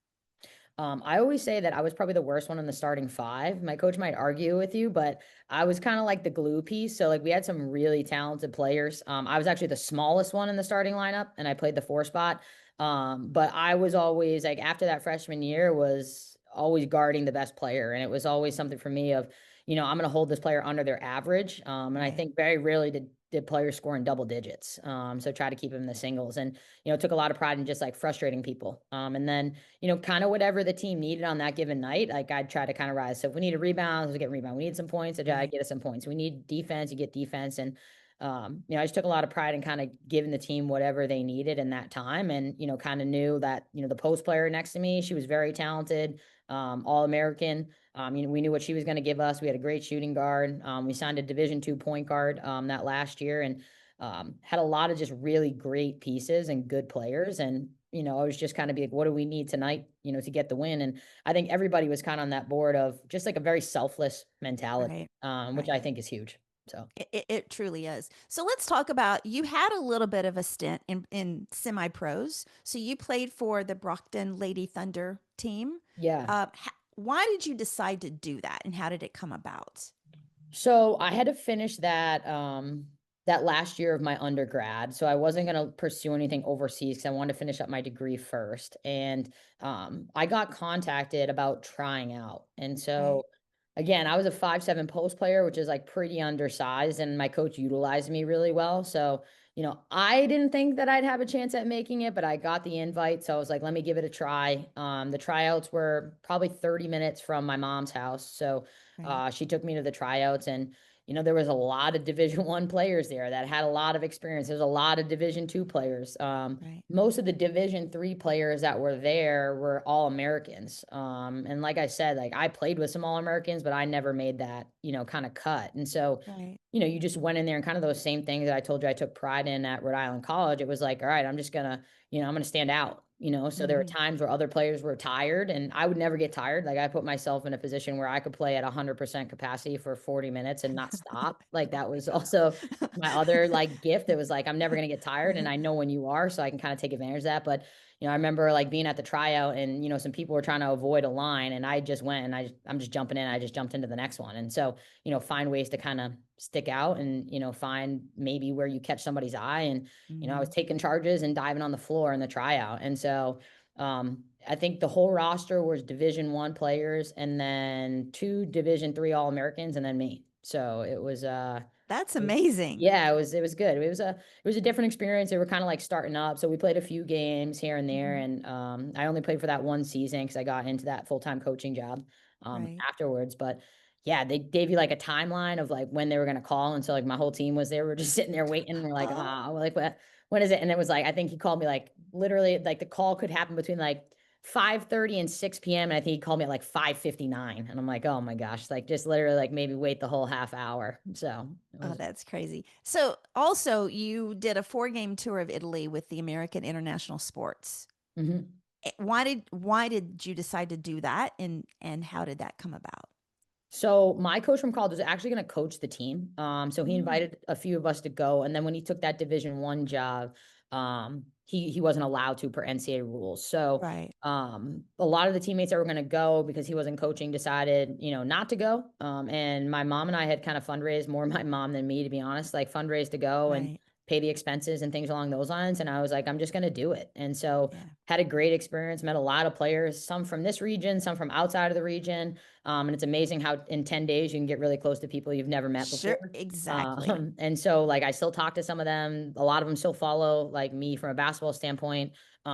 Speaker 1: I always say that I was probably the worst one in the starting five. My coach might argue with you, but I was kind of like the glue piece. So like we had some really talented players. I was actually the smallest one in the starting lineup, and I played the four spot. But I was always like after that freshman year was always guarding the best player, and it was always something for me of, I'm going to hold this player under their average. And I
Speaker 2: Right.
Speaker 1: think very rarely did players score in double digits. So try to keep him in the singles, and took a lot of pride in just like frustrating people. And then kind of whatever the team needed on that given night, like I'd try to kind of rise. So if we need a rebound, we get a rebound. We need some points, I'd try to
Speaker 2: Right.
Speaker 1: get us some points. We need defense, you get defense. And, I just took a lot of pride in kind of giving the team whatever they needed in that time. And, kind of knew that, the post player next to me, she was very talented, all American. We knew what she was going to give us. We had a great shooting guard. We signed a Division II point guard that last year, and had a lot of just really great pieces and good players. And, I was just kind of be like, what do we need tonight, to get the win? And I think everybody was kind of on that board of just like a very selfless mentality,
Speaker 2: Right.
Speaker 1: which
Speaker 2: Right.
Speaker 1: I think is huge. So,
Speaker 2: It truly is. So let's talk about you had a little bit of a stint in semi pros. So you played for the Brockton Lady Thunder team.
Speaker 1: yeah.
Speaker 2: Why did you decide to do that, and how did it come about?
Speaker 1: So I had to finish that last year of my undergrad. So I wasn't
Speaker 2: Right.
Speaker 1: going to pursue anything overseas because I wanted to finish up my degree first. And I got contacted about trying out. And
Speaker 2: Right.
Speaker 1: so again, I was a 5'7" post player, which is like pretty undersized, and my coach utilized me really well. So, I didn't think that I'd have a chance at making it, but I got the invite. So I was like, let me give it a try. The tryouts were probably 30 minutes from my mom's house. So
Speaker 2: Right.
Speaker 1: she took me to the tryouts, and there was a lot of Division I players there that had a lot of experience. There's a lot of Division II players.
Speaker 2: Right.
Speaker 1: Most of the Division III players that were there were all Americans. And like I said, like I played with some all Americans, but I never made that, kind of cut. And so,
Speaker 2: Right.
Speaker 1: you just went in there and kind of those same things that I told you I took pride in at Rhode Island College. It was like, all right, I'm just gonna, I'm gonna stand out. So there were
Speaker 2: Hmm.
Speaker 1: times where other players were tired, and I would never get tired. Like I put myself in a position where I could play at 100% capacity for 40 minutes and not stop. Like that was also my other like gift. It was like, I'm never going to get tired, and I know when you are, so I can kind of take advantage of that. But, I remember like being at the tryout, and, some people were trying to avoid a line, and I just went and I'm just jumping in. I just jumped into the next one. And so, find ways to kind of stick out and, find maybe where you catch somebody's eye. And, I was
Speaker 2: Hmm.
Speaker 1: taking charges and diving on the floor in the tryout. And so, I think the whole roster was Division I players, and then two Division III All-Americans, and then me. So
Speaker 2: That's
Speaker 1: it was
Speaker 2: amazing.
Speaker 1: yeah, it was good. It was a different experience. They were kind of like starting up. So we played a few games here and there,
Speaker 2: Hmm.
Speaker 1: and I only played for that one season because I got into that full-time coaching job
Speaker 2: Right.
Speaker 1: afterwards. But yeah, they gave you like a timeline of like when they were gonna call. And so like my whole team was there. We're just sitting there waiting. And we're like,
Speaker 2: Oh,
Speaker 1: ah, we're like, what when is it? And it was like, I think he called me like literally like the call could happen between like 5:30 and 6 p.m. And I think he called me at like 5:59. And I'm like, oh my gosh, like just literally like maybe wait the whole half hour. So it
Speaker 2: oh,
Speaker 1: was.
Speaker 2: that's crazy. So also you did a 4 game tour of Italy with the American International Sports.
Speaker 1: Mhm.
Speaker 2: Why did you decide to do that, and how did that come about?
Speaker 1: So my coach from college was actually going to coach the team. So he
Speaker 2: Mm,
Speaker 1: invited a few of us to go, and then when he took that Division I job, he wasn't allowed to per NCAA rules. So
Speaker 2: right.
Speaker 1: a lot of the teammates that were going to go because he wasn't coaching decided, not to go. And my mom and I had kind of fundraised, more my mom than me, to be honest, like fundraised to go and
Speaker 2: Right.
Speaker 1: pay the expenses and things along those lines. And I was like, I'm just going to do it. And so
Speaker 2: Yeah.
Speaker 1: had a great experience, met a lot of players, some from this region, some from outside of the region. And it's amazing how in 10 days you can get really close to people you've never met
Speaker 2: Sure.
Speaker 1: before.
Speaker 2: Exactly.
Speaker 1: And so like I still talk to some of them. A lot of them still follow like me from a basketball standpoint.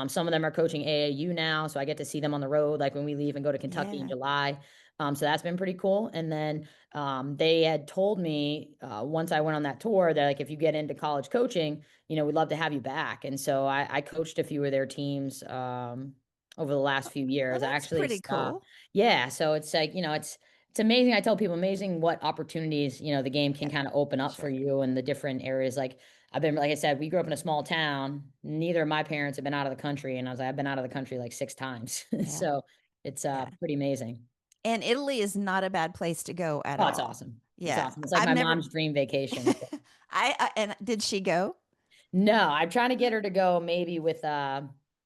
Speaker 1: Some of them are coaching AAU now, so I get to see them on the road, like when we leave and go to Kentucky in
Speaker 2: Yeah.
Speaker 1: July. So that's been pretty cool. And then they had told me once I went on that tour that like if you get into college coaching, we'd love to have you back. And so I coached a few of their teams over the last few
Speaker 2: Well,
Speaker 1: years. I
Speaker 2: that's
Speaker 1: actually,
Speaker 2: pretty cool.
Speaker 1: yeah. So it's like, it's amazing. I tell people amazing what opportunities, the game can
Speaker 2: Yeah,
Speaker 1: kind of open up for
Speaker 2: sure.
Speaker 1: you in the different areas. Like like I said, we grew up in a small town. Neither of my parents have been out of the country. And I was like, I've been out of the country like 6 times.
Speaker 2: Yeah.
Speaker 1: So it's
Speaker 2: Yeah.
Speaker 1: pretty amazing.
Speaker 2: And Italy is not a bad place to go at
Speaker 1: Oh, it's
Speaker 2: all.
Speaker 1: awesome. It's
Speaker 2: Yeah.
Speaker 1: awesome. It's like
Speaker 2: I've
Speaker 1: my
Speaker 2: never
Speaker 1: mom's dream vacation.
Speaker 2: and did she go?
Speaker 1: No, I'm trying to get her to go maybe with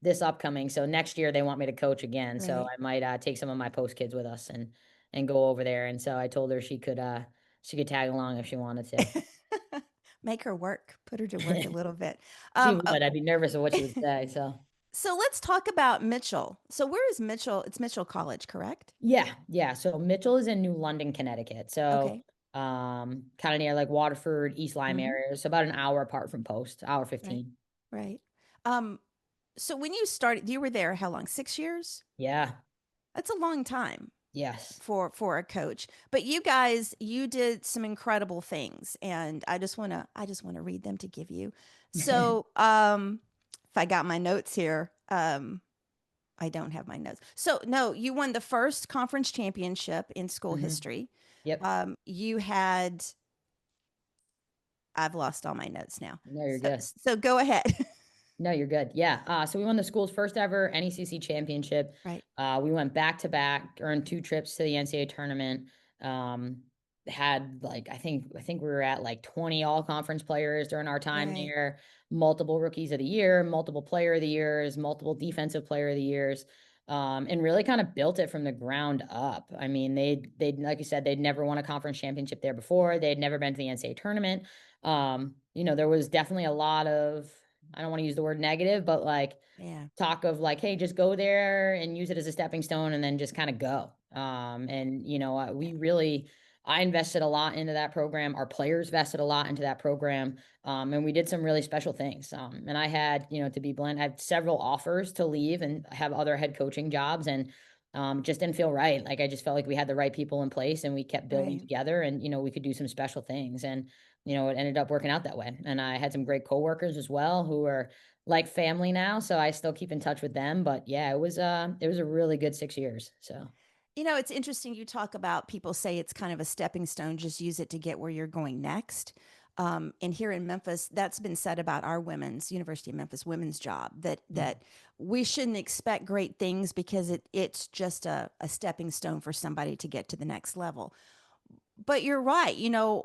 Speaker 1: this upcoming. So next year they want me to coach again. So
Speaker 2: Right.
Speaker 1: I might take some of my post kids with us and go over there. And so I told her she could tag along if she wanted to.
Speaker 2: Make her work, put her to work a little bit.
Speaker 1: She
Speaker 2: Um, uh,
Speaker 1: would. I'd be nervous of what she would say. So
Speaker 2: so let's talk about Mitchell. So where is Mitchell? It's Mitchell College, correct?
Speaker 1: yeah, yeah. So Mitchell is in New London, Connecticut. So
Speaker 2: Okay.
Speaker 1: kind of near like Waterford, East Lyme
Speaker 2: Hmm.
Speaker 1: area. So about an hour apart from Post, hour
Speaker 2: Right.
Speaker 1: 15.
Speaker 2: Right. Um, so when you started, you were there how long? 6 years?
Speaker 1: Yeah.
Speaker 2: That's a long time
Speaker 1: Yes.
Speaker 2: for a coach. But you guys, you did some incredible things, and I just wanna read them to give you. So, if I got my notes here, I don't have my notes. So, no, you won the first conference championship in school
Speaker 1: Hmm.
Speaker 2: history.
Speaker 1: Yep.
Speaker 2: You had I've lost all my notes now.
Speaker 1: No, you're
Speaker 2: So
Speaker 1: good.
Speaker 2: so go ahead.
Speaker 1: No, you're good. Yeah. So we won the school's first ever NECC championship.
Speaker 2: Right,
Speaker 1: We went back to back, earned 2 trips to the NCAA tournament. Um, had like I think we were at like 20 all conference players during our time
Speaker 2: right,
Speaker 1: there, multiple rookies of the year, multiple player of the years, multiple defensive player of the years. And really kind of built it from the ground up. I mean, they like you said, they'd never won a conference championship there before. They'd never been to the NCAA tournament. There was definitely a lot of I don't want to use the word negative, but like
Speaker 2: yeah,
Speaker 1: talk of like, hey, just go there and use it as a stepping stone and then just kind of go. And
Speaker 2: yeah.
Speaker 1: we really, I invested a lot into that program. Our players vested a lot into that program. And we did some really special things. And I had, to be blunt, I had several offers to leave and have other head coaching jobs and just didn't feel right. Like I just felt like we had the right people in place and we kept building
Speaker 2: Right.
Speaker 1: together and, we could do some special things. And, it ended up working out that way. And I had some great coworkers as well who are like family now, so I still keep in touch with them. But yeah, it was a really good 6 years. So
Speaker 2: It's interesting you talk about people say it's kind of a stepping stone, just use it to get where you're going next. And here in Memphis, that's been said about our University of Memphis women's job
Speaker 1: mm,
Speaker 2: that we shouldn't expect great things because it's just a stepping stone for somebody to get to the next level. But you're right.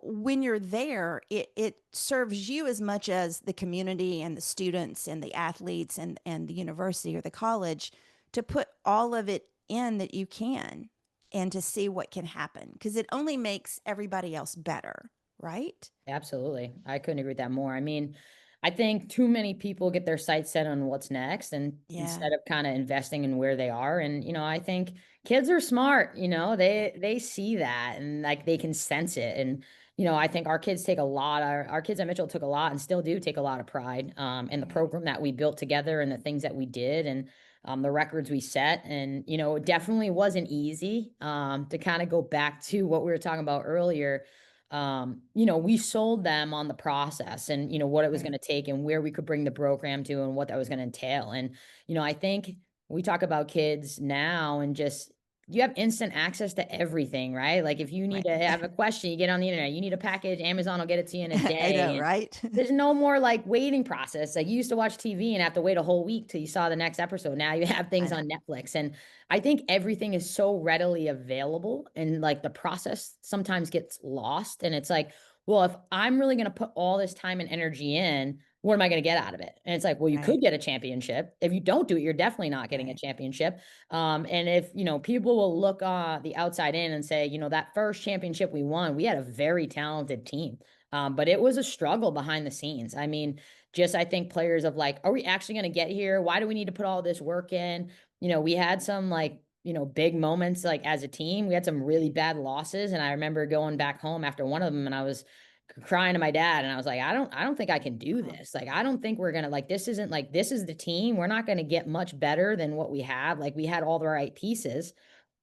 Speaker 2: When you're there, it serves you as much as the community and the students and the athletes and the university or the college to put all of it in that you can and to see what can happen because it only makes everybody else better, right?
Speaker 1: absolutely, I couldn't agree with that more. I mean, I think too many people get their sights set on what's next and
Speaker 2: Yeah.
Speaker 1: instead of kind of investing in where they are. And I think kids are smart.
Speaker 2: Yeah.
Speaker 1: They see that and like they can sense it. And I think our kids take a lot. Our kids at Mitchell took a lot and still do take a lot of pride in the
Speaker 2: Right.
Speaker 1: program that we built together and the things that we did and the records we set. And it definitely wasn't easy to kind of go back to what we were talking about earlier. We sold them on the process and, what it was going
Speaker 2: Right.
Speaker 1: to take and where we could bring the program to and what that was going to entail. And, I think we talk about kids now and just you have instant access to everything, right? Like if you need
Speaker 2: Right.
Speaker 1: to have a question, you get on the internet, you need a package, Amazon will get it to you in a
Speaker 2: I know,
Speaker 1: day. And
Speaker 2: right?
Speaker 1: there's no more like waiting process. Like you used to watch TV and have to wait a whole week till you saw the next episode. Now you have
Speaker 2: I
Speaker 1: things
Speaker 2: know.
Speaker 1: on Netflix. And I think everything is so readily available and like the process sometimes gets lost. And it's like, well, if I'm really going to put all this time and energy in, what am I going to get out of it? And it's like, well, you
Speaker 2: Right.
Speaker 1: could get a championship. If you don't do it, you're definitely not getting a
Speaker 2: Right.
Speaker 1: championship. And if, people will look the outside in and say, that first championship we won, we had a very talented team. But it was a struggle behind the scenes. I mean, just I think players of like, are we actually going to get here? Why do we need to put all this work in? We had some like, big moments like as a team. We had some really bad losses. And I remember going back home after one of them and I was, crying to my dad, and I was like, I don't think I can do
Speaker 2: Wow.
Speaker 1: this. Like, I don't think we're gonna, like, this isn't like, this is the team. We're not gonna get much better than what we have. Like, we had all the right pieces,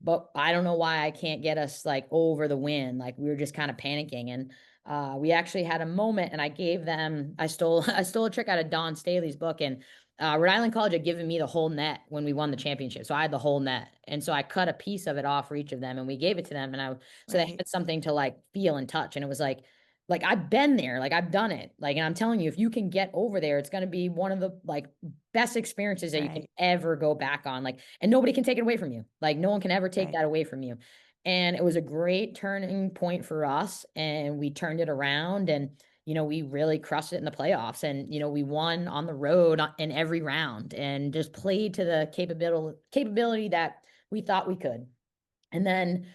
Speaker 1: but I don't know why I can't get us like over the win. Like, we were just kind of panicking. And we actually had a moment, and I gave them, I stole I stole a trick out of Don Staley's book. And Rhode Island College had given me the whole net when we won the championship. So I had the whole net. And so I cut a piece of it off for each of them, and we gave it to them. And so they
Speaker 2: Right.
Speaker 1: had something to like feel and touch. And it was like I've been there, like I've done it. Like, and I'm telling you, if you can get over there, it's going to be one of the like best experiences that you can
Speaker 2: Right.
Speaker 1: ever go back on. Like, and nobody can take it away from you. Like, no one can ever take
Speaker 2: Right.
Speaker 1: that away from you. And it was a great turning point for us. And we turned it around, and, we really crushed it in the playoffs. And, we won on the road in every round and just played to the capability that we thought we could. And then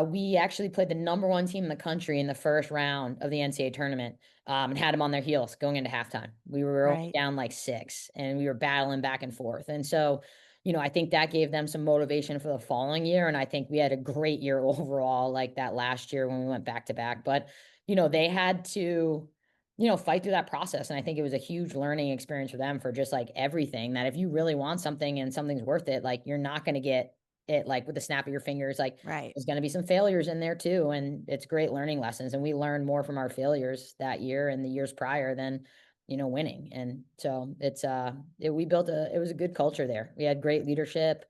Speaker 1: we actually played the number one team in the country in the first round of the NCAA tournament, and had them on their heels going into halftime. We were only
Speaker 2: Right.
Speaker 1: down like six, and we were battling back and forth. And so, I think that gave them some motivation for the following year. And I think we had a great year overall, like that last year when we went back to back. But, they had to, fight through that process. And I think it was a huge learning experience for them, for just like everything, that if you really want something and something's worth it, like, you're not going to get it like with the snap of your fingers. Like,
Speaker 2: Right.
Speaker 1: there's going to be some failures in there too. And it's great learning lessons. And we learned more from our failures that year and the years prior than, winning. And so we built it was a good culture there. We had great leadership.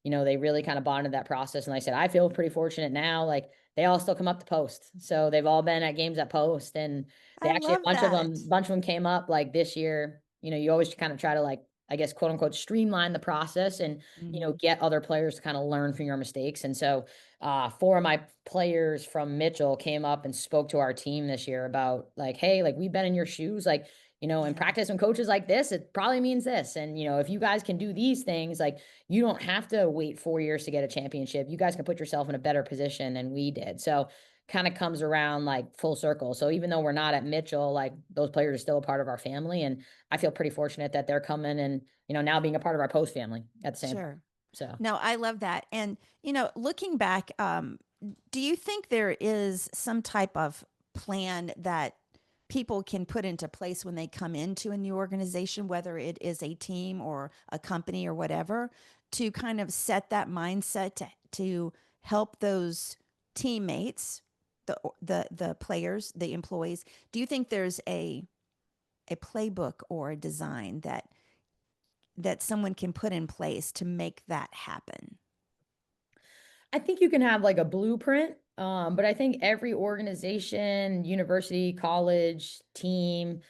Speaker 1: They really kind of bought into that process. And like I said, I feel pretty fortunate now. Like, they all still come up to post. So they've all been at games at post. And they
Speaker 2: I
Speaker 1: actually,
Speaker 2: love that.
Speaker 1: a bunch of them came up like this year. You always kind of try to, like, I guess, quote unquote, streamline the process, and,
Speaker 2: Hmm.
Speaker 1: get other players to kind of learn from your mistakes. And so four of my players from Mitchell came up and spoke to our team this year about, like, hey, like, we've been in your shoes, like, in
Speaker 2: Yeah.
Speaker 1: practice when coaches like this, it probably means this. And, if you guys can do these things, like, you don't have to wait 4 years to get a championship. You guys can put yourself in a better position than we did. So kind of comes around like full circle. So even though we're not at Mitchell, like, those players are still a part of our family. And I feel pretty fortunate that they're coming and, now being a part of our post family at the same time.
Speaker 2: Sure.
Speaker 1: So
Speaker 2: No, I love that. And, looking back, do you think there is some type of plan that people can put into place when they come into a new organization, whether it is a team or a company or whatever, to kind of set that mindset to help those teammates, the players, the employees? Do you think there's a playbook or a design that someone can put in place to make that happen?
Speaker 1: I think you can have like a blueprint, but I think every organization, university, college, team,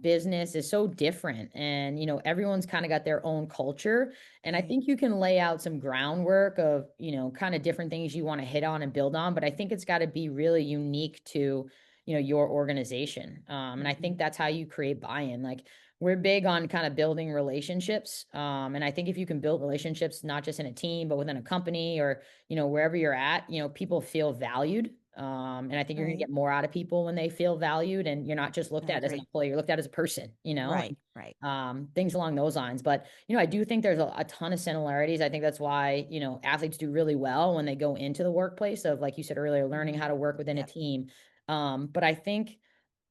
Speaker 1: business is so different. And, everyone's kind of got their own culture. And I
Speaker 2: Right.
Speaker 1: think you can lay out some groundwork of, kind of different things you want to hit on and build on. But I think it's got to be really unique to, your organization. And I
Speaker 2: Hmm.
Speaker 1: think that's how you create buy-in. Like, we're big on kind of building relationships. And I think if you can build relationships, not just in a team, but within a company, or, wherever you're at, people feel valued. And I think you're gonna
Speaker 2: Right.
Speaker 1: get more out of people when they feel valued, and you're not just looked
Speaker 2: I
Speaker 1: at as an
Speaker 2: agree.
Speaker 1: employee, you're looked at as a person,
Speaker 2: Right. Right.
Speaker 1: and things along those lines. But, I do think there's a ton of similarities. I think that's why, athletes do really well when they go into the workplace of, like you said earlier, learning how
Speaker 2: Hmm.
Speaker 1: to work within a
Speaker 2: Yep.
Speaker 1: team. But I think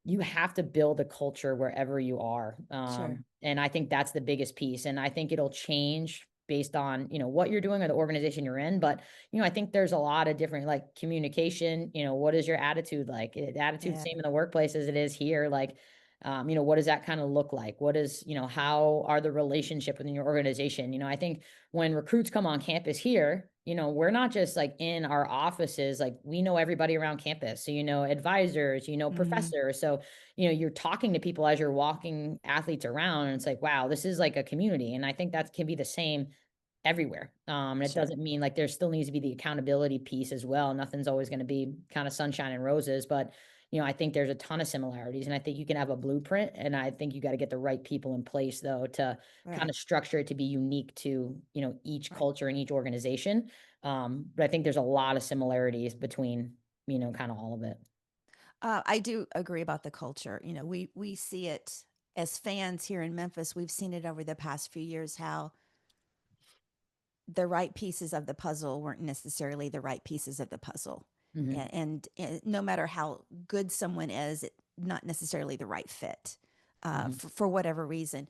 Speaker 1: you have to build a culture wherever you are.
Speaker 2: Sure.
Speaker 1: And I think that's the biggest piece. And I think it'll change based on, what you're doing or the organization you're in. But, I think there's a lot of different, like, communication. What is your attitude like? Attitude
Speaker 2: Yeah.
Speaker 1: same in the workplace as it is here. Like, what does that kind of look like? What is, how are the relationship within your organization? I think when recruits come on campus here, we're not just like in our offices, like, we know everybody around campus. So, advisors,
Speaker 2: Hmm.
Speaker 1: professors. So, you're talking to people as you're walking athletes around, and it's like, wow, this is like a community. And I think that can be the same everywhere. And it
Speaker 2: Sure.
Speaker 1: doesn't mean, like, there still needs to be the accountability piece as well. Nothing's always going to be kind of sunshine and roses, but, I think there's a ton of similarities, and I think you can have a blueprint. And I think you got to get the right people in place though, to kind
Speaker 2: Right.
Speaker 1: of structure it to be unique to, each
Speaker 2: Right.
Speaker 1: culture and each organization. But I think there's a lot of similarities between, kind of all of it.
Speaker 2: I do agree about the culture. We see it as fans here in Memphis. We've seen it over the past few years how the right pieces of the puzzle weren't necessarily the right pieces of the puzzle.
Speaker 1: Mhm.
Speaker 2: And no matter how good someone is, not necessarily the right fit
Speaker 1: Mhm.
Speaker 2: for whatever reason.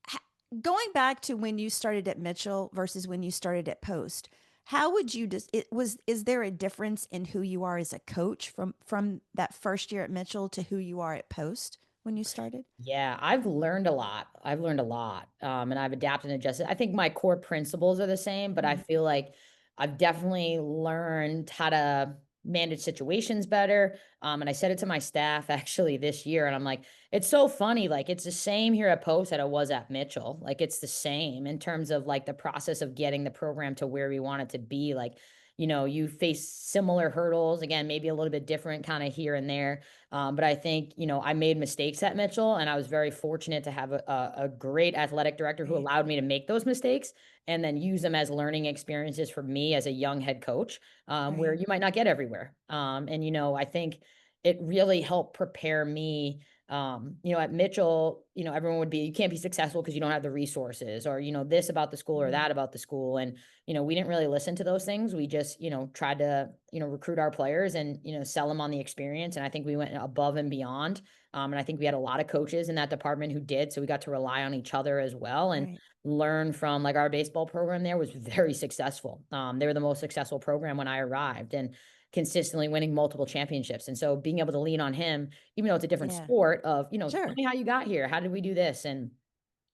Speaker 2: Ha- Going back to when you started at Mitchell versus when you started at Post, how would you just it was is there a difference in who you are as a coach from that first year at Mitchell to who you are at Post when you started?
Speaker 1: Yeah, I've learned a lot. I've learned a lot. And I've adapted and adjusted. I think my core principles are the same, but I
Speaker 2: Mm-hmm.
Speaker 1: feel like I've definitely learned how to manage situations better. And I said it to my staff actually this year, and I'm like, it's so funny. Like, it's the same here at Post that it was at Mitchell. Like, it's the same in terms of like the process of getting the program to where we want it to be. Like, you face similar hurdles, again, maybe a little bit different kind of here and there. But I think, I made mistakes at Mitchell, and I was very fortunate to have a great athletic director who
Speaker 2: Right.
Speaker 1: allowed me to make those mistakes and then use them as learning experiences for me as a young head coach, where
Speaker 2: Right.
Speaker 1: you might not get everywhere. And, I think it really helped prepare me. At Mitchell, everyone would be, you can't be successful because you don't have the resources, or, this about the school or
Speaker 2: Mm-hmm.
Speaker 1: that about the school. And we didn't really listen to those things. We just, tried to, recruit our players and, sell them on the experience. And I think we went above and beyond. And I think we had a lot of coaches in that department who did. So we got to rely on each other as well and
Speaker 2: Right.
Speaker 1: learn from, like, our baseball program there was very successful. They were the most successful program when I arrived and consistently winning multiple championships. And so being able to lean on him, even though it's a different
Speaker 2: Yeah.
Speaker 1: sport of, tell
Speaker 2: Sure.
Speaker 1: me how you got here. How did we do this? And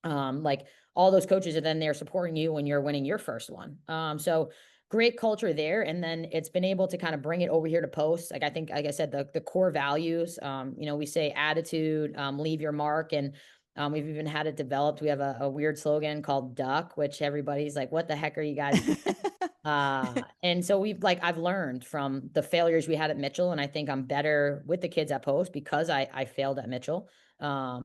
Speaker 1: like, all those coaches are then there supporting you when you're winning your first one. So great culture there. And then it's been able to kind of bring it over here to Post. Like, I think, like I said, the core values, we say attitude, leave your mark. And we've even had it developed. We have a weird slogan called Duck, which everybody's like, what the heck are you guys and so I've learned from the failures we had at Mitchell, and I think I'm better with the kids at Post because I failed at Mitchell. Um,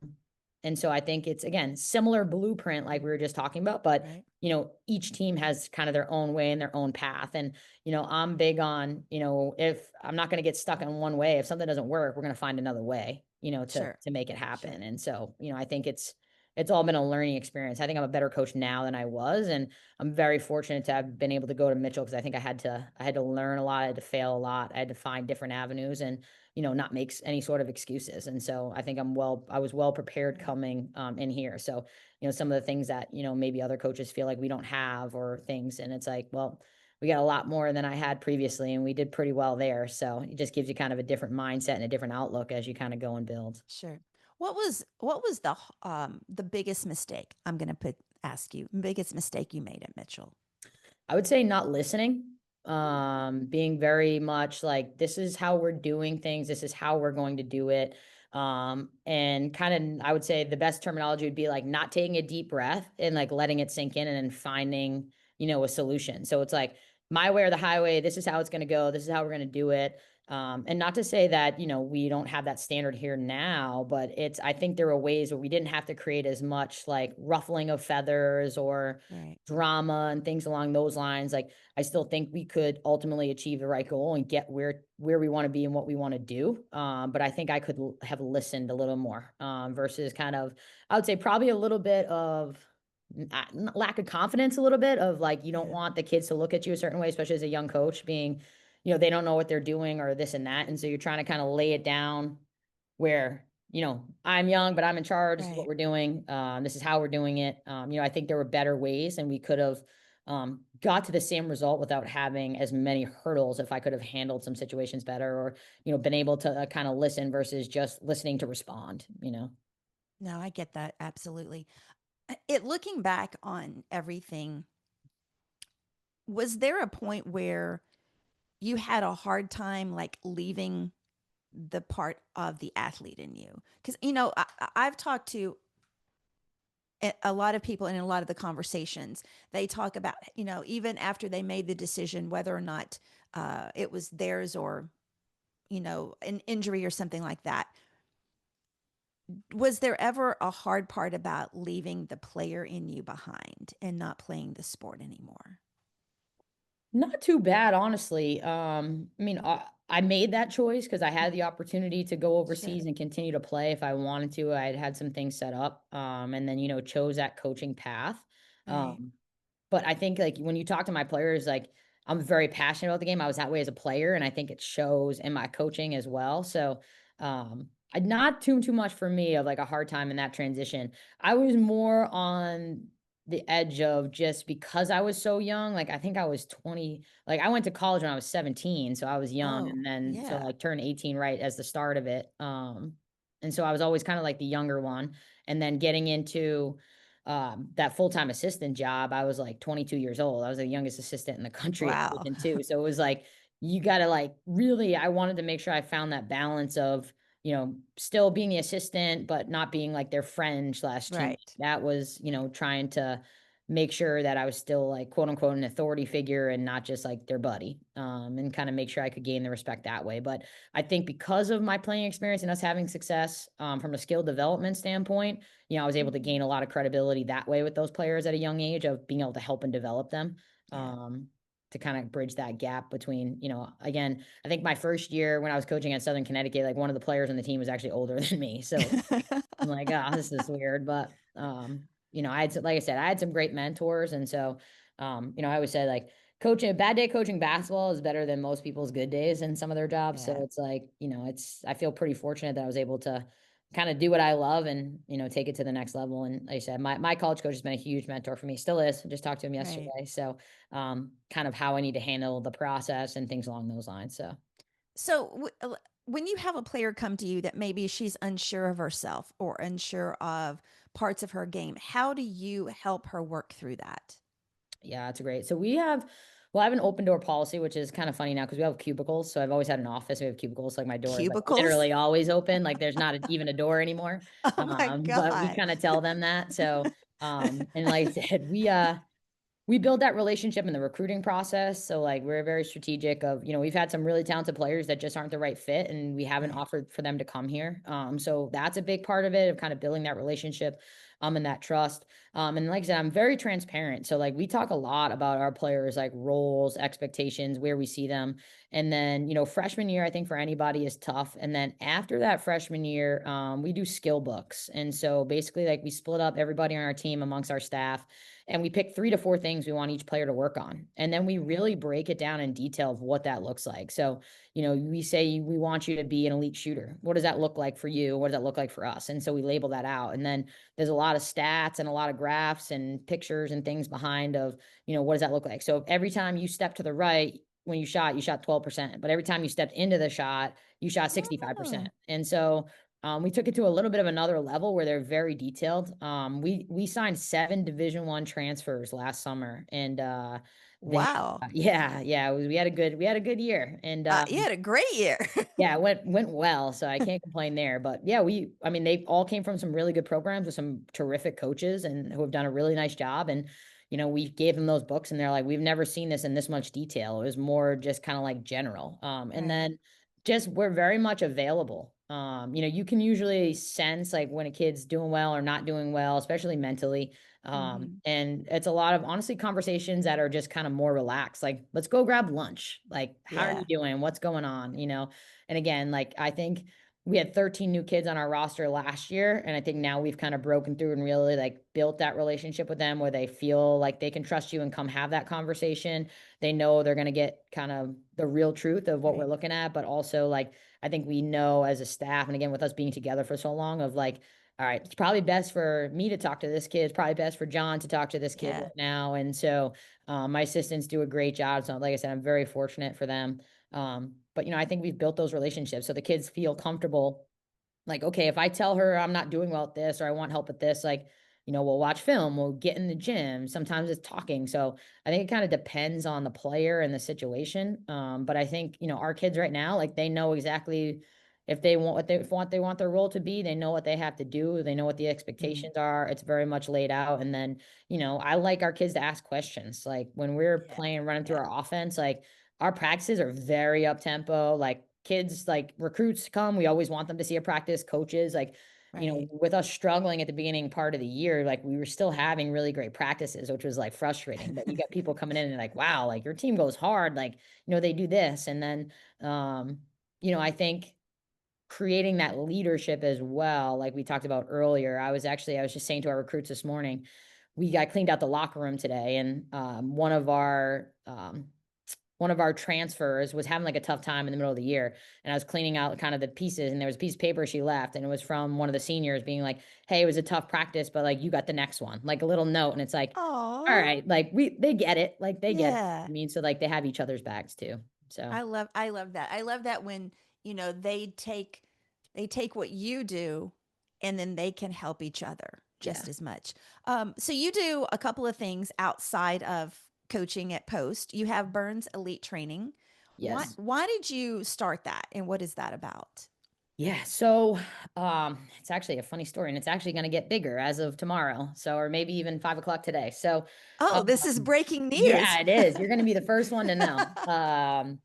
Speaker 1: and so I think it's, again, similar blueprint like we were just talking about, but
Speaker 2: Right.
Speaker 1: each team has kind of their own way and their own path. And I'm big on, if I'm not going to get stuck in one way, if something doesn't work, we're going to find another way, to
Speaker 2: Sure.
Speaker 1: make it
Speaker 2: Sure.
Speaker 1: happen. And so, I think it's all been a learning experience. I think I'm a better coach now than I was, and I'm very fortunate to have been able to go to Mitchell because I think I had to learn a lot, I had to fail a lot, I had to find different avenues and, not make any sort of excuses. And so I think I was well prepared
Speaker 2: Right.
Speaker 1: coming in here. So, some of the things that, maybe other coaches feel like we don't have or things. And it's like, well, we got a lot more than I had previously, and we did pretty well there. So it just gives you kind of a different mindset and a different outlook as you kind of go and build.
Speaker 2: Sure. What was the biggest mistake? I'm going to put ask you biggest mistake you made at Mitchell.
Speaker 1: I would say not listening, being very much like, this is how we're doing things, this is how we're going to do it. And kind of, I would say the best terminology would be like not taking a deep breath and like letting it sink in and then finding, a solution. So it's like my way or the highway, this is how it's going to go, this is how we're going to do it. And not to say that, we don't have that standard here now, but I think there were ways where we didn't have to create as much like ruffling of feathers or
Speaker 2: Right.
Speaker 1: drama and things along those lines. Like, I still think we could ultimately achieve the right goal and get where we want to be and what we want to do. But I think I could have listened a little more, versus kind of, I would say probably a little bit of lack of confidence, a little bit of like, you don't
Speaker 2: Yeah.
Speaker 1: want the kids to look at you a certain way, especially as a young coach, being, they don't know what they're doing or this and that. And so you're trying to kind of lay it down where, I'm young, but I'm in charge. This is what
Speaker 2: Right.
Speaker 1: we're doing. This is how we're doing it. I think there were better ways, and we could have got to the same result without having as many hurdles if I could have handled some situations better, or, been able to kind of listen versus just listening to respond.
Speaker 2: No, I get that absolutely. It looking back on everything, was there a point where you had a hard time like leaving the part of the athlete in you? Because I've talked to a lot of people, and in a lot of the conversations they talk about, even after they made the decision whether or not it was theirs, or an injury or something like that, was there ever a hard part about leaving the player in you behind and not playing the sport anymore?
Speaker 1: Not too bad, honestly. I mean, I made that choice because I had the opportunity to go
Speaker 2: Sure.
Speaker 1: overseas and continue to play if I wanted to. I had some things set up, and then, chose that coaching path.
Speaker 2: Right.
Speaker 1: Um, but I think, like, when you talk to my players, like, I'm very passionate about the game. I was that way as a player, and I think it shows in my coaching as well. So, not too much for me of like a hard time in that transition. I was more on the edge of just because I was so young. Like I think I was 20. Like I went to college when I was 17, so I was young,
Speaker 2: Oh,
Speaker 1: and then so
Speaker 2: yeah.
Speaker 1: like turned 18 right as the start of it. And so I was always kind of like the younger one, and then getting into that full-time assistant job, I was like 22 years old. I was the youngest assistant in the country at
Speaker 2: Wow.
Speaker 1: Division two. So it was like, you got to like really, I wanted to make sure I found that balance of, still being the assistant, but not being like their friend slash teammate.
Speaker 2: Right.
Speaker 1: That was, trying to make sure that I was still like quote unquote an authority figure and not just like their buddy. And kind of make sure I could gain the respect that way. But I think because of my playing experience and us having success from a skill development standpoint, I was able to
Speaker 2: Mhm.
Speaker 1: gain a lot of credibility that way with those players at a young age of being able to help and develop them.
Speaker 2: Yeah.
Speaker 1: To kind of bridge that gap between, again, I think my first year when I was coaching at Southern Connecticut, like one of the players on the team was actually older than me. So I'm like, oh, this is weird. But I had like I said, I had some great mentors. And so I always say like coaching a bad day coaching basketball is better than most people's good days in some of their jobs. So
Speaker 2: Yeah.
Speaker 1: it's like, I feel pretty fortunate that I was able to kind of do what I love and, take it to the next level. And like I said, my college coach has been a huge mentor for me, still is. I just talked to him
Speaker 2: Right.
Speaker 1: yesterday. So kind of how I need to handle the process and things along those lines. So
Speaker 2: So, when you have a player come to you that maybe she's unsure of herself or unsure of parts of her game, how do you help her work through that?
Speaker 1: yeah, it's great. So I have an open door policy, which is kind of funny now because we have cubicles. So I've always had an office. We have cubicles. Like my door is like
Speaker 2: Cubicles?
Speaker 1: literally always open. Like there's not even a door anymore.
Speaker 2: Oh my
Speaker 1: But we
Speaker 2: God.
Speaker 1: kind of tell them that. So, and like I said, we build that relationship in the recruiting process. So like we're very strategic of, we've had some really talented players that just aren't the right fit and we haven't
Speaker 2: Right.
Speaker 1: offered for them to come here. So that's a big part of it of kind of building that relationship and that trust. And like I said, I'm very transparent. So like we talk a lot about our players like roles, expectations, where we see them. And then, freshman year, I think for anybody is tough. And then after that freshman year, we do skill books. And so basically like we split up everybody on our team amongst our staff and we pick 3 to 4 things we want each player to work on. And then we
Speaker 2: Right.
Speaker 1: really break it down in detail of what that looks like. So, we say we want you to be an elite shooter. What does that look like for you? What does that look like for us? And so we label that out. And then there's a lot of stats and a lot of graphs and pictures and things behind of, what does that look like? So every time you step to the right, when you shot 12%, but every time you stepped into the shot, you shot 65%.
Speaker 2: Oh,
Speaker 1: And so we took it to a little bit of another level where they're very detailed. We signed 7 Division I transfers last summer, and they
Speaker 2: wow.
Speaker 1: yeah, we had a good year, and
Speaker 2: You had a great year.
Speaker 1: yeah, it went well, so I can't complain there. But yeah, I mean, they all came from some really good programs with some terrific coaches and who have done a really nice job. And we gave them those books, and they're like, we've never seen this in this much detail. It was more just kind of like general. And
Speaker 2: Right.
Speaker 1: then just we're very much available. You can usually sense like when a kid's doing well or not doing well, especially mentally.
Speaker 2: Hmm.
Speaker 1: And it's a lot of honestly conversations that are just kind of more relaxed. Like, let's go grab lunch. Like, how are you
Speaker 2: Yeah.
Speaker 1: doing? What's going on? And again, like I think we had 13 new kids on our roster last year. And I think now we've kind of broken through and really like built that relationship with them where they feel like they can trust you and come have that conversation. They know they're going to get kind of the real truth of what we're
Speaker 2: Right.
Speaker 1: looking at. But also, like, I think we know as a staff, and again, with us being together for so long, of like, all right, it's probably best for me to talk to this kid. It's probably best for John to talk to this kid
Speaker 2: Yeah.
Speaker 1: right now. And so my assistants do a great job. So, like I said, I'm very fortunate for them. But I think we've built those relationships so the kids feel comfortable. Like, okay, if I tell her I'm not doing well at this or I want help at this, like, we'll watch film, we'll get in the gym. Sometimes it's talking. So I think it kind of depends on the player and the situation. But I think, our kids right now, like they know exactly if they want what they want their role to be, they know what they have to do. They know what the
Speaker 2: Mm.
Speaker 1: expectations are. It's very much laid out. And then, I like our kids to ask questions. Like when we're
Speaker 2: Yeah.
Speaker 1: playing, running through
Speaker 2: Yeah.
Speaker 1: our offense, like our practices are very up tempo. Like kids, like recruits come, we always want them to see a practice. Coaches, like,
Speaker 2: Right.
Speaker 1: with us struggling at the beginning part of the year, like we were still having really great practices, which was like frustrating. But you got people coming in and like, wow, like your team goes hard. Like, they do this. And then, I think creating that leadership as well, like we talked about earlier. I was just saying to our recruits this morning, we got cleaned out the locker room today, and one of our one of our transfers was having like a tough time in the middle of the year, and I was cleaning out kind of the pieces, and there was a piece of paper she left, and it was from one of the seniors being like, "Hey, it was a tough practice, but like you got the next one," like a little note, and it's like, all
Speaker 2: Oh,
Speaker 1: right, like they get it, like they get it.
Speaker 2: yeah.
Speaker 1: I mean, so like they have each other's backs too. So
Speaker 2: I love that. I love that when, they take what you do and then they can help each other
Speaker 1: yeah,
Speaker 2: just as much. So you do a couple of things outside of coaching at Post. You have Burns Elite Training.
Speaker 1: yes.
Speaker 2: Why did you start that and what is that about?
Speaker 1: Yeah, so it's actually a funny story, and it's actually going to get bigger as of tomorrow, so or maybe even 5 o'clock today. So,
Speaker 2: Oh, this is
Speaker 1: um,
Speaker 2: breaking news.
Speaker 1: yeah, it is. You're going to be the first one to know.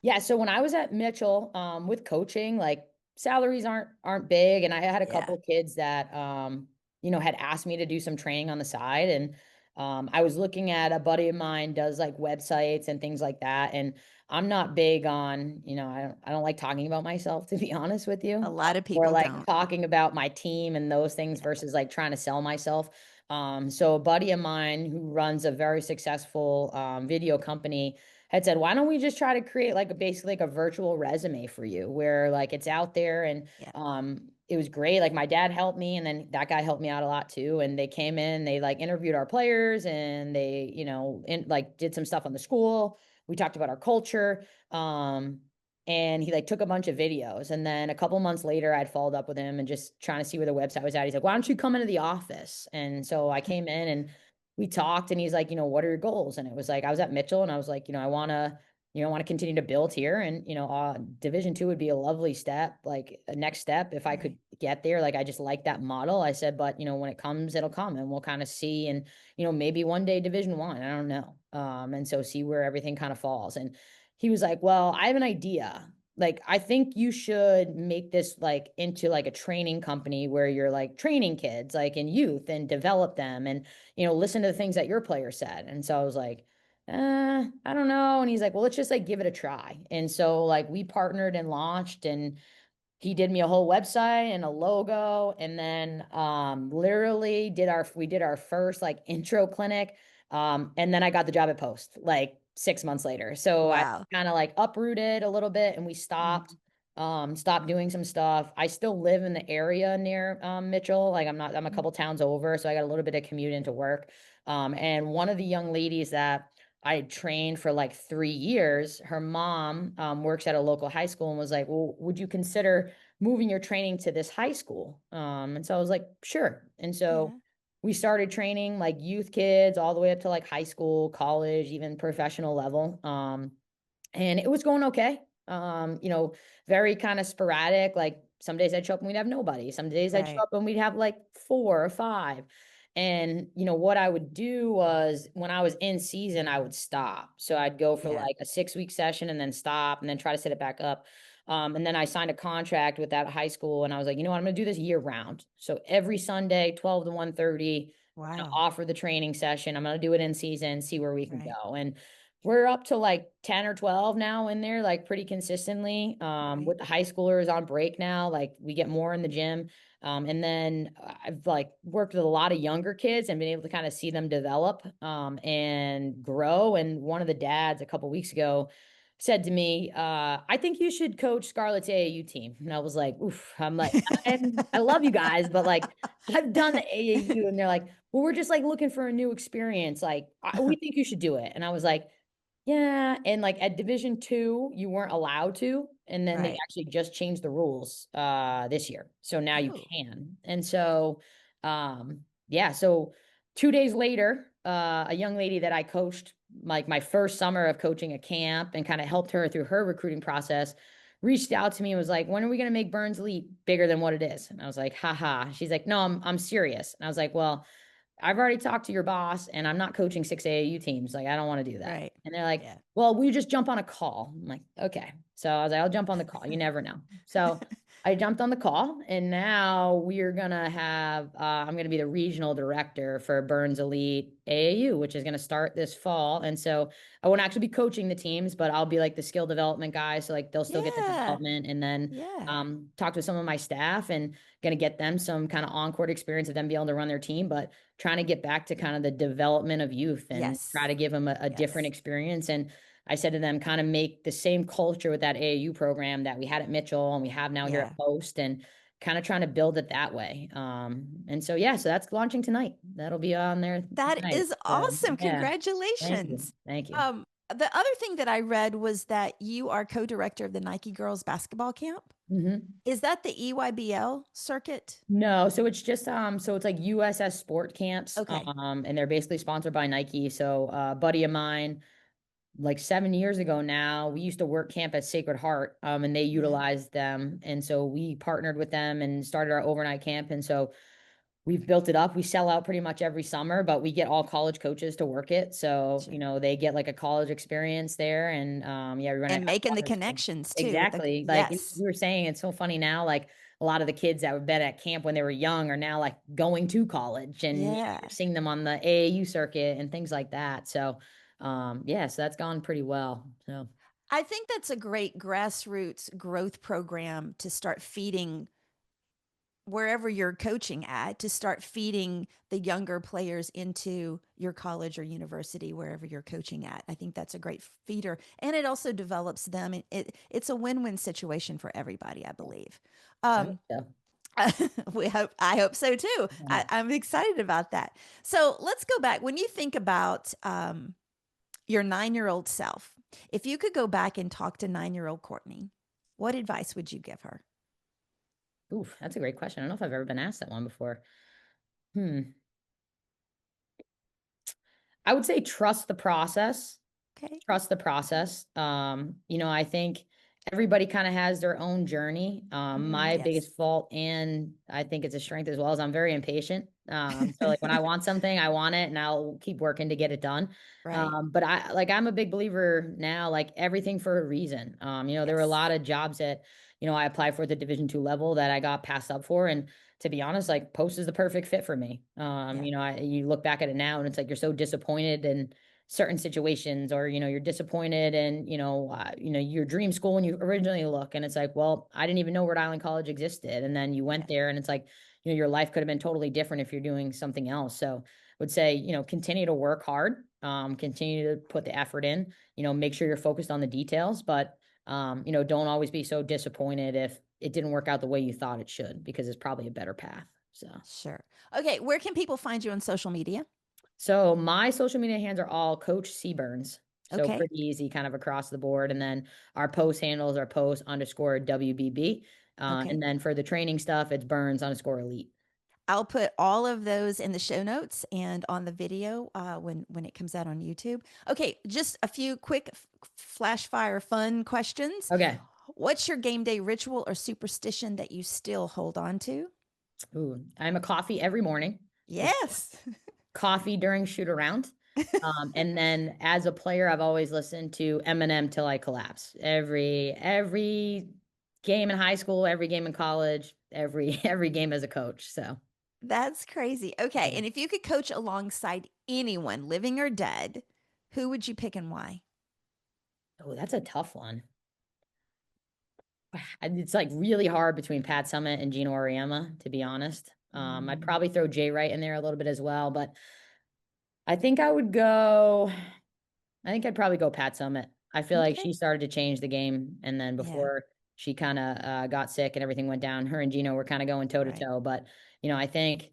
Speaker 1: Yeah. So when I was at Mitchell, with coaching, like salaries aren't big, and I had a couple
Speaker 2: Yeah,
Speaker 1: of kids that had asked me to do some training on the side, and I was looking at a buddy of mine does like websites and things like that, and I'm not big on, I don't like talking about myself, to be honest with
Speaker 2: a
Speaker 1: you,
Speaker 2: lot of
Speaker 1: or
Speaker 2: people
Speaker 1: like
Speaker 2: don't.
Speaker 1: talking about my team and those things
Speaker 2: Yeah,
Speaker 1: versus like trying to sell myself. So a buddy of mine who runs a very successful video company had said, why don't we just try to create like basically like a virtual resume for you where like it's out there, and
Speaker 2: yeah,
Speaker 1: it was great. Like my dad helped me, and then that guy helped me out a lot too. And they came in, they like interviewed our players, and they, like did some stuff on the school. We talked about our culture. And he like took a bunch of videos. And then a couple months later, I'd followed up with him and just trying to see where the website was at. He's like, why don't you come into the office? And so I came in and we talked, and he's like, what are your goals? And it was like, I was at Mitchell, and I was like, I want to continue to build here. And, Division 2 would be a lovely step, like a next step if I could
Speaker 2: right.
Speaker 1: get there. Like I just like that model. I said, but when it comes, it'll come, and we'll kind of see. And, maybe one day Division 1, I don't know. And so see where everything kind of falls. And he was like, well, I have an idea. Like, I think you should make this like into like a training company where you're like training kids, like in youth, and develop them, and, listen to the things that your player said. And so I was like, I don't know. And he's like, well, let's just like give it a try. And so like we partnered and launched, and he did me a whole website and a logo, and then literally we did our first like intro clinic, and then I got the job at Post like 6 months later. So I
Speaker 2: Wow.
Speaker 1: kind of like uprooted a little bit, and we
Speaker 2: Mhm.
Speaker 1: stopped doing some stuff. I still live in the area near Mitchell. Like I'm a
Speaker 2: Mhm.
Speaker 1: couple towns over, so I got a little bit of commute into work. And one of the young ladies that I trained for like 3 years. Her mom works at a local high school and was like, well, would you consider moving your training to this high school? And so I was like, sure. And so
Speaker 2: Yeah.
Speaker 1: we started training like youth kids all the way up to like high school, college, even professional level. And it was going okay. Very kind of sporadic. Like some days I'd show up and we'd have nobody. Some days I'd show
Speaker 2: Right.
Speaker 1: up and we'd have like 4 or 5. And what I would do was when I was in season, I would stop. So I'd go for
Speaker 2: Yeah.
Speaker 1: like a 6 week session and then stop and then try to set it back up. And then I signed a contract with that high school, and I was like, you know what, I'm going to do this year round. So every Sunday, 12 to 1:30, I'm going to
Speaker 2: Wow.
Speaker 1: offer the training session. I'm going to do it in season, see where we can
Speaker 2: Right.
Speaker 1: go. And we're up to like 10 or 12 now in there, like pretty consistently.
Speaker 2: Right.
Speaker 1: With the high schoolers on break now, like we get more in the gym. And then I've like worked with a lot of younger kids and been able to kind of see them develop and grow. And one of the dads a couple weeks ago said to me, I think you should coach Scarlett's AAU team. And I was like, oof, I'm like, I love you guys, but like I've done the AAU. And they're like, well, we're just like looking for a new experience. Like, we think you should do it. And I was like, yeah, and like at Division 2, you weren't allowed to, and then they
Speaker 2: Right.
Speaker 1: actually just changed the rules this year. So now you
Speaker 2: Oh,
Speaker 1: can. And so yeah, so 2 days later, a young lady that I coached like my first summer of coaching a camp and kind of helped her through her recruiting process reached out to me and was like, when are we going to make Burns Elite bigger than what it is? And I was like, haha. She's like, no, I'm serious. And I was like, well, I've already talked to your boss, and I'm not coaching 6 AAU teams. Like, I don't want to do that.
Speaker 2: right.
Speaker 1: And they're like,
Speaker 2: Yeah.
Speaker 1: well, we just jump on a call. I'm like, okay. So I was like, I'll jump on the call. You never know. So I jumped on the call, and now we're gonna have I'm gonna be the regional director for Burns Elite AAU, which is gonna start this fall. And so I won't actually be coaching the teams, but I'll be like the skill development guy. So like they'll still get the
Speaker 2: Yeah.
Speaker 1: development, and then
Speaker 2: Yeah.
Speaker 1: talk to some of my staff, and gonna get them some kind of on-court experience of them being able to run their team, but trying to get back to kind of the development of youth and try
Speaker 2: Yes.
Speaker 1: to give them a different
Speaker 2: Yes.
Speaker 1: experience. And I said to them, kind of make the same culture with that AAU program that we had at Mitchell and we have now here
Speaker 2: Yeah.
Speaker 1: at Post, and kind of trying to build it that way. And so, yeah, so that's launching tonight. That'll be on there
Speaker 2: That
Speaker 1: tonight.
Speaker 2: is
Speaker 1: So,
Speaker 2: awesome.
Speaker 1: yeah, thank you.
Speaker 2: Congratulations.
Speaker 1: Thank you.
Speaker 2: The other thing that I read was that you are co-director of the Nike girls basketball camp.
Speaker 1: Hmm.
Speaker 2: Is that the EYBL circuit?
Speaker 1: No, so it's just so it's like USS Sport Camps,
Speaker 2: Okay.
Speaker 1: and they're basically sponsored by Nike. So a buddy of mine, like 7 years ago now, we used to work camp at Sacred Heart, and they
Speaker 2: Yeah.
Speaker 1: utilized them, and so we partnered with them and started our overnight camp, and so we've built it up. We sell out pretty much every summer, but we get all college coaches to work it. So,
Speaker 2: Sure.
Speaker 1: they get like a college experience there. And yeah, we run it
Speaker 2: And
Speaker 1: out
Speaker 2: making
Speaker 1: of
Speaker 2: the
Speaker 1: water. So
Speaker 2: connections too.
Speaker 1: exactly. Like we
Speaker 2: Yes.
Speaker 1: were saying, it's so funny now, like a lot of the kids that have been at camp when they were young are now like going to college, and
Speaker 2: Yeah.
Speaker 1: you're seeing them on the AAU circuit and things like that. So yeah, so that's gone pretty well. So
Speaker 2: I think that's a great grassroots growth program to start feeding wherever you're coaching at, to start feeding the younger players into your college or university, wherever you're coaching at. I think that's a great feeder. And it also develops them. It's a win-win situation for everybody, I believe.
Speaker 1: I
Speaker 2: Um,
Speaker 1: think so.
Speaker 2: I hope so too.
Speaker 1: Yeah.
Speaker 2: I'm excited about that. So let's go back. When you think about your 9-year-old self, if you could go back and talk to 9-year-old Courtney, what advice would you give her?
Speaker 1: Oof, that's a great question. I don't know if I've ever been asked that one before. Hmm. I would say trust the process.
Speaker 2: Okay.
Speaker 1: Trust the process. I think everybody kind of has their own journey. My
Speaker 2: Yes.
Speaker 1: biggest fault, and I think it's a strength as well, is I'm very impatient. So like when I want something, I want it and I'll keep working to get it done.
Speaker 2: Right.
Speaker 1: But I'm a big believer now, like everything for a reason. There were a
Speaker 2: Yes.
Speaker 1: lot of jobs that, I applied for at the Division 2 level that I got passed up for. And to be honest, like Post is the perfect fit for me.
Speaker 2: Yeah.
Speaker 1: You look back at it now and it's like you're so disappointed in certain situations, or you're disappointed in your dream school when you originally look, and it's like, well, I didn't even know Rhode Island College existed, and then you went
Speaker 2: Yeah.
Speaker 1: there and it's like, your life could have been totally different if you're doing something else. So I would say, continue to work hard, continue to put the effort in, make sure you're focused on the details, but don't always be so disappointed if it didn't work out the way you thought it should, because it's probably a better path. So
Speaker 2: Sure. Okay. Where can people find you on social media?
Speaker 1: So my social media hands are all Coach C Burns. So
Speaker 2: Okay.
Speaker 1: pretty easy kind of across the board. And then our post handles are post underscore WBB.
Speaker 2: Okay.
Speaker 1: And then for the training stuff, it's Burns underscore elite.
Speaker 2: I'll put all of those in the show notes and on the video when it comes out on YouTube. Okay, just a few quick flash fire fun questions.
Speaker 1: Okay.
Speaker 2: What's your game day ritual or superstition that you still hold on to?
Speaker 1: Ooh, I'm a coffee every morning. It's
Speaker 2: Yes.
Speaker 1: coffee during shoot around. And then as a player, I've always listened to Eminem till I collapse. Every game in high school, every game in college, every every game as a coach. So
Speaker 2: That's crazy. Okay, and if you could coach alongside anyone, living or dead, who would you pick and why?
Speaker 1: oh, that's a tough one. It's like really hard between Pat Summit and Gino Auriemma, to be honest. I'd
Speaker 2: Mm,
Speaker 1: probably throw Jay Wright in there a little bit as well, but I think I would go. I think I'd probably go Pat Summit. I feel like
Speaker 2: okay.
Speaker 1: she started to change the game, and then
Speaker 2: Yeah,
Speaker 1: before she kind of got sick and everything went down, her and Gino were kind of going toe to
Speaker 2: right.
Speaker 1: toe. But I think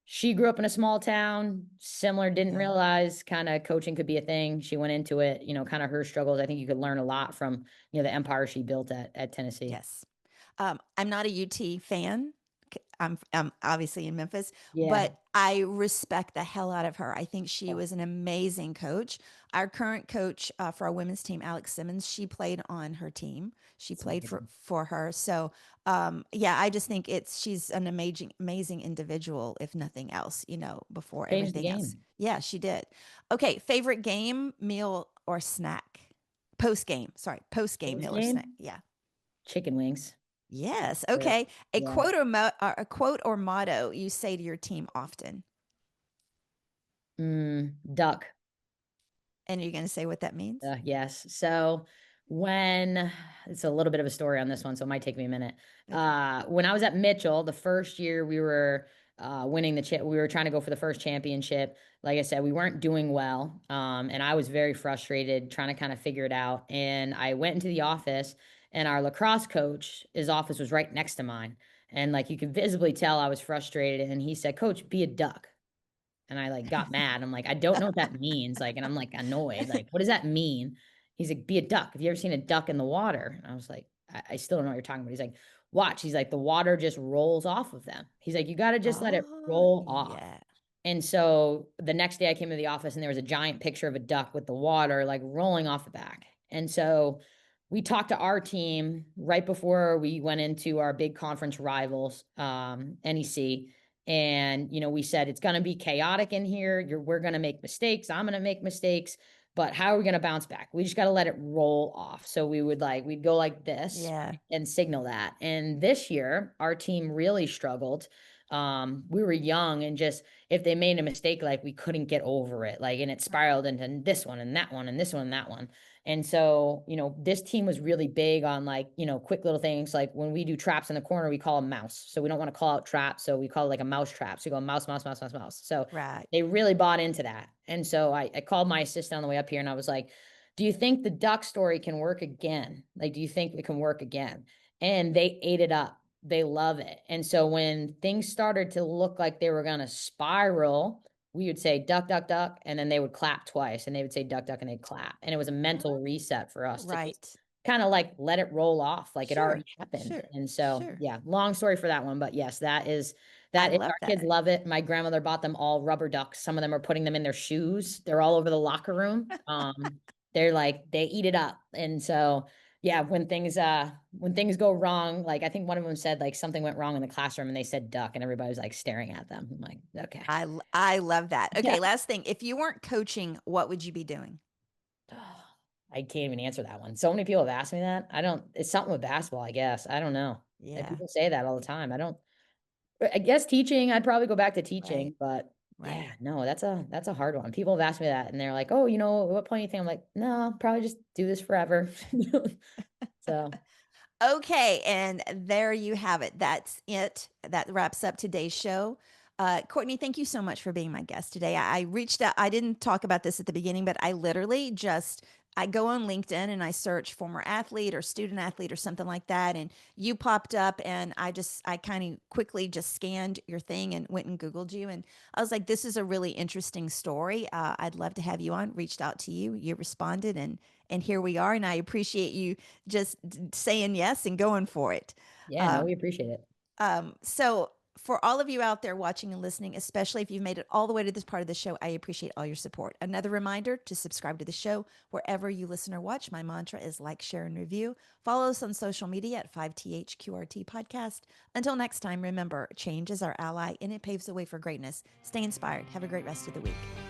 Speaker 1: she grew up in a small town, similar, didn't
Speaker 2: Yeah.
Speaker 1: realize kind of coaching could be a thing. She went into it, kind of her struggles. I think you could learn a lot from the empire she built at Tennessee.
Speaker 2: Yes. I'm not a UT fan. I'm obviously in Memphis,
Speaker 1: Yeah.
Speaker 2: but I respect the hell out of her. I think she was an amazing coach. Our current coach for our women's team, Alex Simmons, she played on her team. She
Speaker 1: It's
Speaker 2: played for
Speaker 1: amazing.
Speaker 2: for her. So yeah, I just think she's an amazing individual, if nothing else. Before
Speaker 1: Changed the
Speaker 2: everything else.
Speaker 1: game.
Speaker 2: Yeah, she did. Okay, favorite game, meal, or snack? Post game. Sorry, post game
Speaker 1: Post
Speaker 2: meal or snack.
Speaker 1: game,
Speaker 2: Yeah.
Speaker 1: chicken wings.
Speaker 2: Yes.
Speaker 1: Yeah.
Speaker 2: Okay. A
Speaker 1: Yeah.
Speaker 2: quote or motto you say to your team often,
Speaker 1: Duck.
Speaker 2: and you're going to say what that means.
Speaker 1: Yes. So when it's a little bit of a story on this one, so it might take me a minute.
Speaker 2: Okay.
Speaker 1: When I was at Mitchell, the first year we were winning the chip. We were trying to go for the first championship. Like I said, we weren't doing well. And I was very frustrated trying to kind of figure it out. And I went into the office, and our lacrosse coach, his office was right next to mine. And like you could visibly tell I was frustrated. And he said, Coach, be a duck. And I like got mad. I'm like, I don't know what that means. Like, and I'm like annoyed. Like, what does that mean? He's like, be a duck. Have you ever seen a duck in the water? And I was like, I still don't know what you're talking about. He's like, watch. He's like, the water just rolls off of them. He's like, you got to just let it
Speaker 2: Oh,
Speaker 1: roll off.
Speaker 2: yeah.
Speaker 1: And so the next day I came to the office, and there was a giant picture of a duck with the water like rolling off the back. And so we talked to our team right before we went into our big conference rivals, NEC. And, we said, it's going to be chaotic in here. We're going to make mistakes. I'm going to make mistakes, but how are we going to bounce back? We just got to let it roll off. So we'd go like this
Speaker 2: Yeah.
Speaker 1: and signal that. And this year, our team really struggled. We were young, and just, if they made a mistake, like we couldn't get over it. Like, and it spiraled into this one and that one and this one and that one. And so, this team was really big on like, quick little things. Like when we do traps in the corner, we call them mouse. So we don't want to call out traps. So we call it like a mouse trap. So you go mouse, mouse, mouse, mouse, mouse. So
Speaker 2: Right.
Speaker 1: they really bought into that. And so I called my assistant on the way up here, and I was like, do you think the duck story can work again? Like, do you think it can work again? And they ate it up. They love it. And so when things started to look like they were going to spiral, we would say duck, duck, duck, and then they would clap twice, and they would say duck, duck, and they'd clap. And it was a mental
Speaker 2: Oh,
Speaker 1: reset for us to just
Speaker 2: right.
Speaker 1: kind of like let it roll off like it
Speaker 2: Sure.
Speaker 1: already happened.
Speaker 2: Sure.
Speaker 1: And so,
Speaker 2: Sure.
Speaker 1: yeah, long story for that one. But yes,
Speaker 2: I
Speaker 1: that is,
Speaker 2: love
Speaker 1: our kids
Speaker 2: that.
Speaker 1: love it. My grandmother bought them all rubber ducks. Some of them are putting them in their shoes. They're all over the locker room. They're like, they eat it up. And so, yeah, when things go wrong, like I think one of them said like something went wrong in the classroom, and they said duck, and everybody was like staring at them. I'm like, okay.
Speaker 2: I love that.
Speaker 1: Yeah.
Speaker 2: Okay, last thing. If you weren't coaching, what would you be doing?
Speaker 1: I can't even answer that one. So many people have asked me that. I don't, it's something with basketball, I guess. I don't know. Like,
Speaker 2: Yeah.
Speaker 1: people say that all the time. I guess teaching, I'd probably go back to
Speaker 2: Right.
Speaker 1: teaching, but yeah,
Speaker 2: Right.
Speaker 1: no, that's a hard one. People have asked me that, and they're like, oh, at what point do you think? I'm like, no, I'll probably just do this forever. So
Speaker 2: Okay, and there you have it. That's it. That wraps up today's show. Courtney, thank you so much for being my guest today. I reached out. I didn't talk about this at the beginning, but I literally just I go on LinkedIn and I search former athlete or student athlete or something like that, and you popped up, and I kind of quickly just scanned your thing and went and Googled you, and I was like, this is a really interesting story. I'd love to have you on. Reached out to you, you responded, and here we are, and I appreciate you just saying yes and going for it.
Speaker 1: yeah, no,
Speaker 2: Um,
Speaker 1: we appreciate it.
Speaker 2: so for all of you out there watching and listening, especially if you've made it all the way to this part of the show, I appreciate all your support. Another reminder to subscribe to the show wherever you listen or watch. My mantra is like, share, and review. Follow us on social media at 5THQRT Podcast. Until next time, remember, change is our ally and it paves the way for greatness. Stay inspired. Have a great rest of the week.